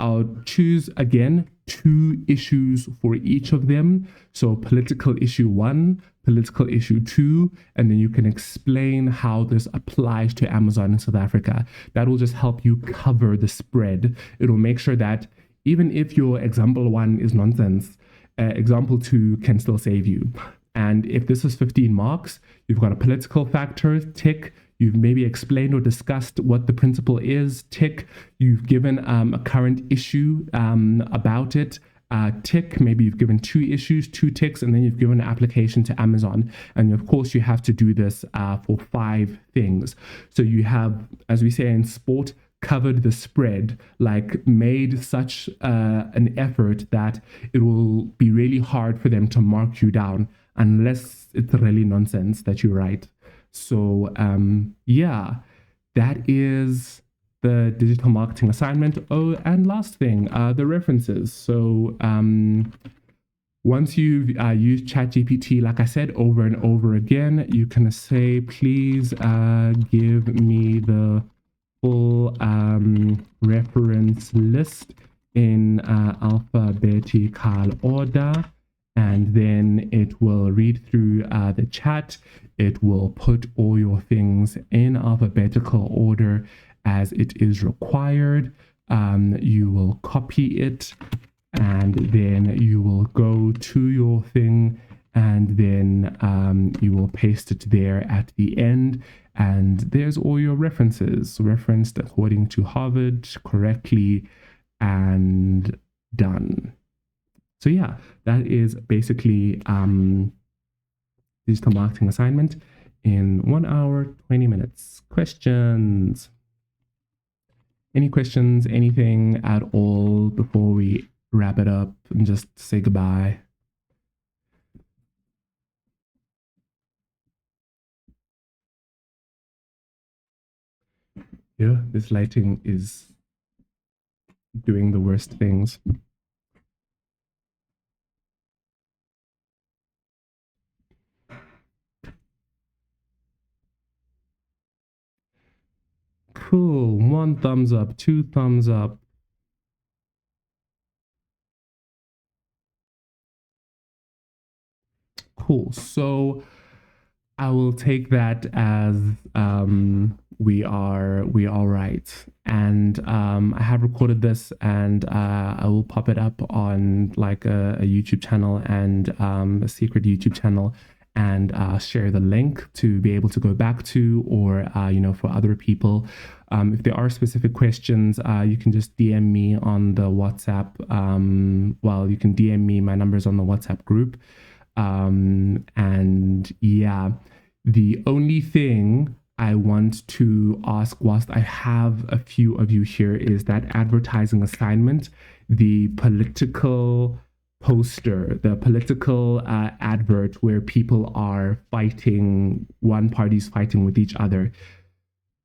Speaker 1: I'll choose again 2 issues for each of them. So political issue 1, political issue 2, and then you can explain how this applies to Amazon in South Africa. That will just help you cover the spread. It will make sure that even if your example 1 is nonsense, example 2 can still save you. And if this is 15 marks, you've got a political factor, tick. You've maybe explained or discussed what the principle is, tick. You've given a current issue about it, tick. Maybe you've given 2 issues, 2 ticks, and then you've given an application to Amazon. And of course, you have to do this for 5 things. So you have, as we say in sport, covered the spread, like made such an effort that it will be really hard for them to mark you down unless it's really nonsense that you write. So yeah, that is the digital marketing assignment. Oh, and last thing, the references. So once you've used ChatGPT, like I said, over and over again, you can say, please give me the full reference list in alphabetical order. And then it will read through the chat. It will put all your things in alphabetical order as it is required. You will copy it, and then you will go to your thing, and then you will paste it there at the end. And there's all your references, referenced according to Harvard correctly, and done. So yeah, that is basically digital marketing assignment in 1 hour, 20 minutes. Questions? Any questions, anything at all before we wrap it up and just say goodbye? Yeah, this lighting is doing the worst things. Cool. 1 thumbs up, 2 thumbs up. Cool. So I will take that as we are right. And I have recorded this, and I will pop it up on like a YouTube channel and a secret YouTube channel, and share the link to be able to go back to, or for other people. If there are specific questions, you can just DM me on the WhatsApp. You can DM me. My number's on the WhatsApp group. And yeah, the only thing I want to ask, whilst I have a few of you here, is that advertising assignment, the political poster, the political advert where people are fighting, one party's fighting with each other.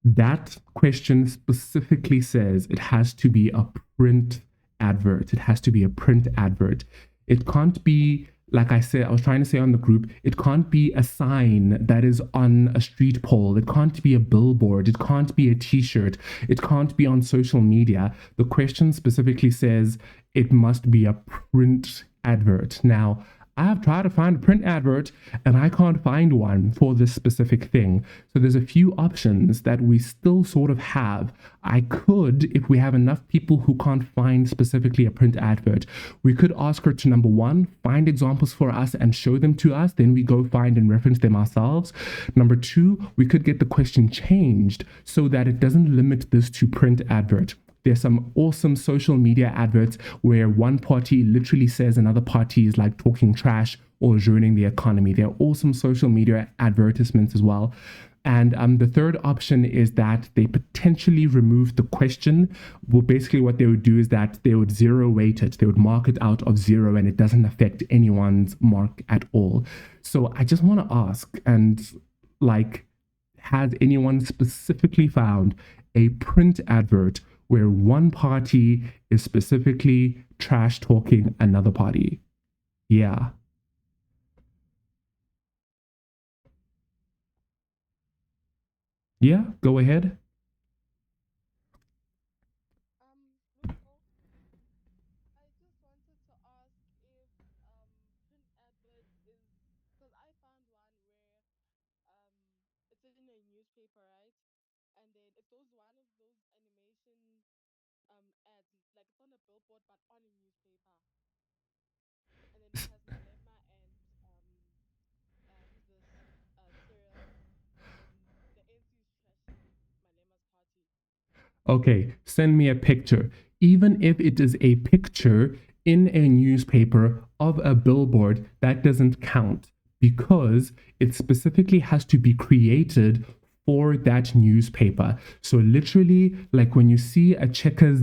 Speaker 1: That question specifically says it has to be a print advert. It has to be a print advert. It can't be, like I said, I was trying to say on the group, it can't be a sign that is on a street pole. It can't be a billboard. It can't be a t-shirt. It can't be on social media. The question specifically says it must be a print advert. Now, I have tried to find a print advert and I can't find one for this specific thing. So there's a few options that we still sort of have. I could, if we have enough people who can't find specifically a print advert, we could ask her to, number 1, find examples for us and show them to us. Then we go find and reference them ourselves. Number 2, we could get the question changed so that it doesn't limit this to print advert. There's some awesome social media adverts where one party literally says another party is like talking trash or ruining the economy. There are awesome social media advertisements as well. And the third option is that they potentially remove the question. Well, basically, what they would do is that they would zero weight it. They would mark it out of zero, and it doesn't affect anyone's mark at all. So I just want to ask, and like, has anyone specifically found a print advert where one party is specifically trash talking another party? Yeah. Yeah, go ahead.
Speaker 2: Well, I just wanted to ask if print advert is because I found one where it's in a newspaper, right? And then it was one of those animation ads, like it's on a billboard but on a newspaper. And then it has Malema and who's this Cyril, and then the ANC is trashing Malema's party.
Speaker 1: Okay, send me a picture. Even if it is a picture in a newspaper of a billboard, that doesn't count because it specifically has to be created for that newspaper. So literally, like when you see a Checkers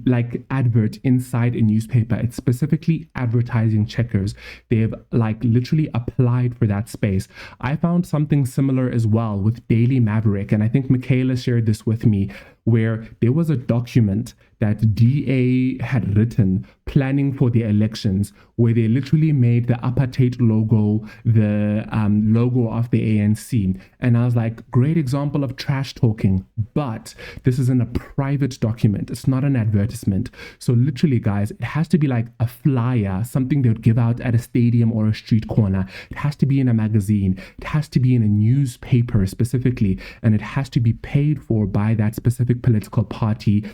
Speaker 1: like advert inside a newspaper, it's specifically advertising Checkers. They've like literally applied for that space. I found something similar as well with Daily Maverick, and I think Michaela shared this with me, where there was a document that DA had written planning for the elections, where they literally made the apartheid logo the logo of the ANC. And I was like, great example of trash talking, but this is in a private document. It's not an advertisement. So literally, guys, it has to be like a flyer, something they would give out at a stadium or a street corner. It has to be in a magazine. It has to be in a newspaper specifically, and it has to be paid for by that specific political party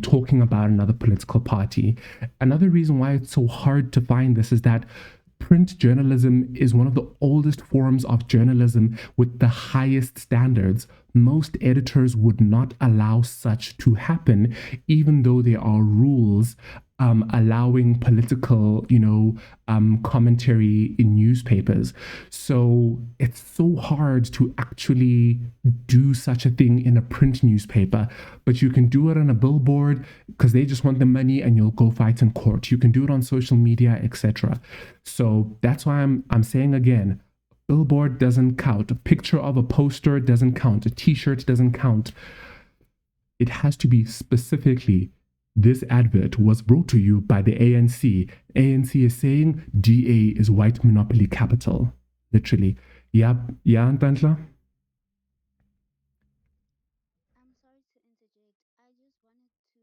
Speaker 1: talking about another political party. Another reason why it's so hard to find this is that print journalism is one of the oldest forms of journalism with the highest standards. Most editors would not allow such to happen, even though there are rules allowing political, commentary in newspapers. So it's so hard to actually do such a thing in a print newspaper, but you can do it on a billboard because they just want the money and you'll go fight in court. You can do it on social media, etc. So that's why I'm saying again, billboard doesn't count. A picture of a poster doesn't count. A t-shirt doesn't count. It has to be specifically, this advert was brought to you by the ANC. ANC is saying DA is white monopoly capital. Literally. Yeah, yeah, Ntantla?
Speaker 2: I'm sorry to interject. I just wanted to,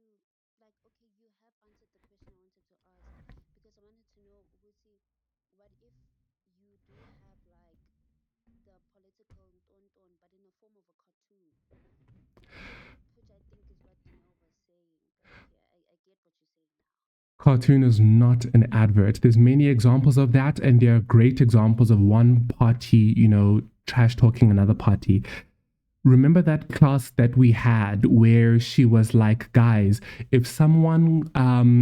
Speaker 2: like, okay, you have answered the question I wanted to ask because I wanted to know, Ugusi, what if you do have like the political tonton, but in the form of a cartoon, which I think is what Dineo was saying. But okay, I get what you're saying now.
Speaker 1: Cartoon is not an advert. There's many examples of that, and there are great examples of one party, trash talking another party. Remember that class that we had where she was like, guys, if someone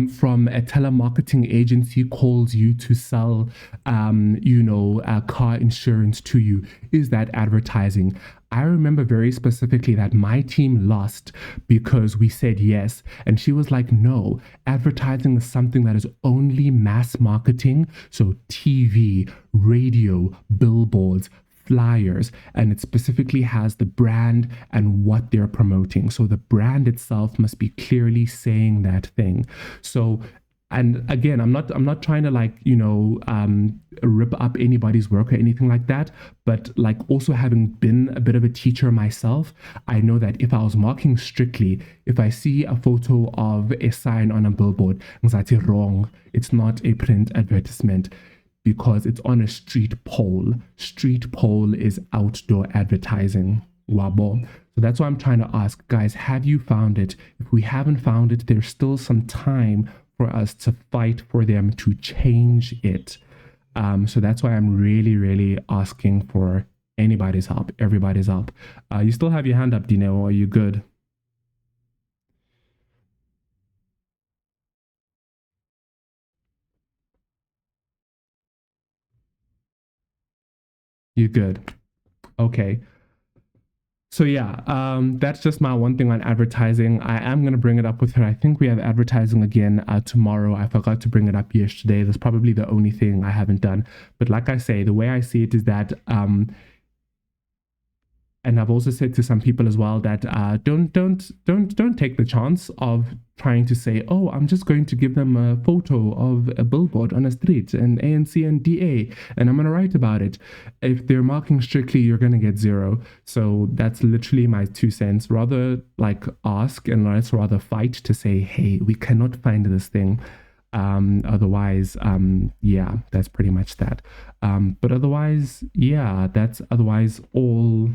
Speaker 1: from a telemarketing agency calls you to sell, car insurance to you, is that advertising? I remember very specifically that my team lost because we said yes. And she was like, no, advertising is something that is only mass marketing. So TV, radio, billboards, flyers, and it specifically has the brand and what they're promoting. So the brand itself must be clearly saying that thing. So, and again, I'm not trying to rip up anybody's work or anything like that, but like also having been a bit of a teacher myself, I know that if I was marking strictly, if I see a photo of a sign on a billboard, it's wrong. It's not a print advertisement, because it's on a street pole. Street pole is outdoor advertising. Wabo. So that's why I'm trying to ask, guys, have you found it? If we haven't found it, there's still some time for us to fight for them to change it. So that's why I'm really, really asking for anybody's help, everybody's help. You still have your hand up, Dino, or are you good? You good? Okay. So yeah, that's just my one thing on advertising. I am gonna bring it up with her. I think we have advertising again tomorrow. I forgot to bring it up yesterday. That's probably the only thing I haven't done. But like I say, the way I see it is that and I've also said to some people as well that don't take the chance of trying to say, oh, I'm just going to give them a photo of a billboard on a street, an ANC and DA, and I'm going to write about it. If they're marking strictly, you're going to get zero. So that's literally my 2 cents. Rather like ask and let's rather fight to say, hey, we cannot find this thing. Otherwise, yeah, that's pretty much that. But otherwise, yeah, that's otherwise all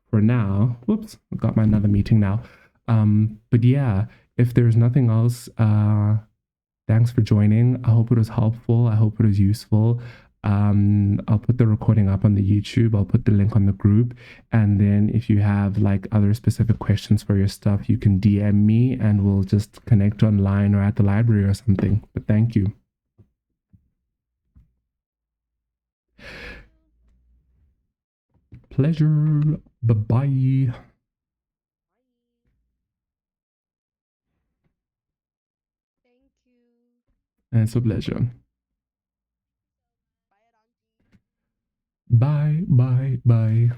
Speaker 1: for now. Whoops, I got my another meeting now. But yeah, if there's nothing else, thanks for joining. I hope it was helpful. I hope it was useful. I'll put the recording up on the YouTube. I'll put the link on the group. And then if you have like other specific questions for your stuff, you can DM me and we'll just connect online or at the library or something. But thank you. Pleasure. Bye-bye.
Speaker 2: Thank you.
Speaker 1: And it's a pleasure.
Speaker 2: Bye, Ranji.
Speaker 1: Bye, bye, bye.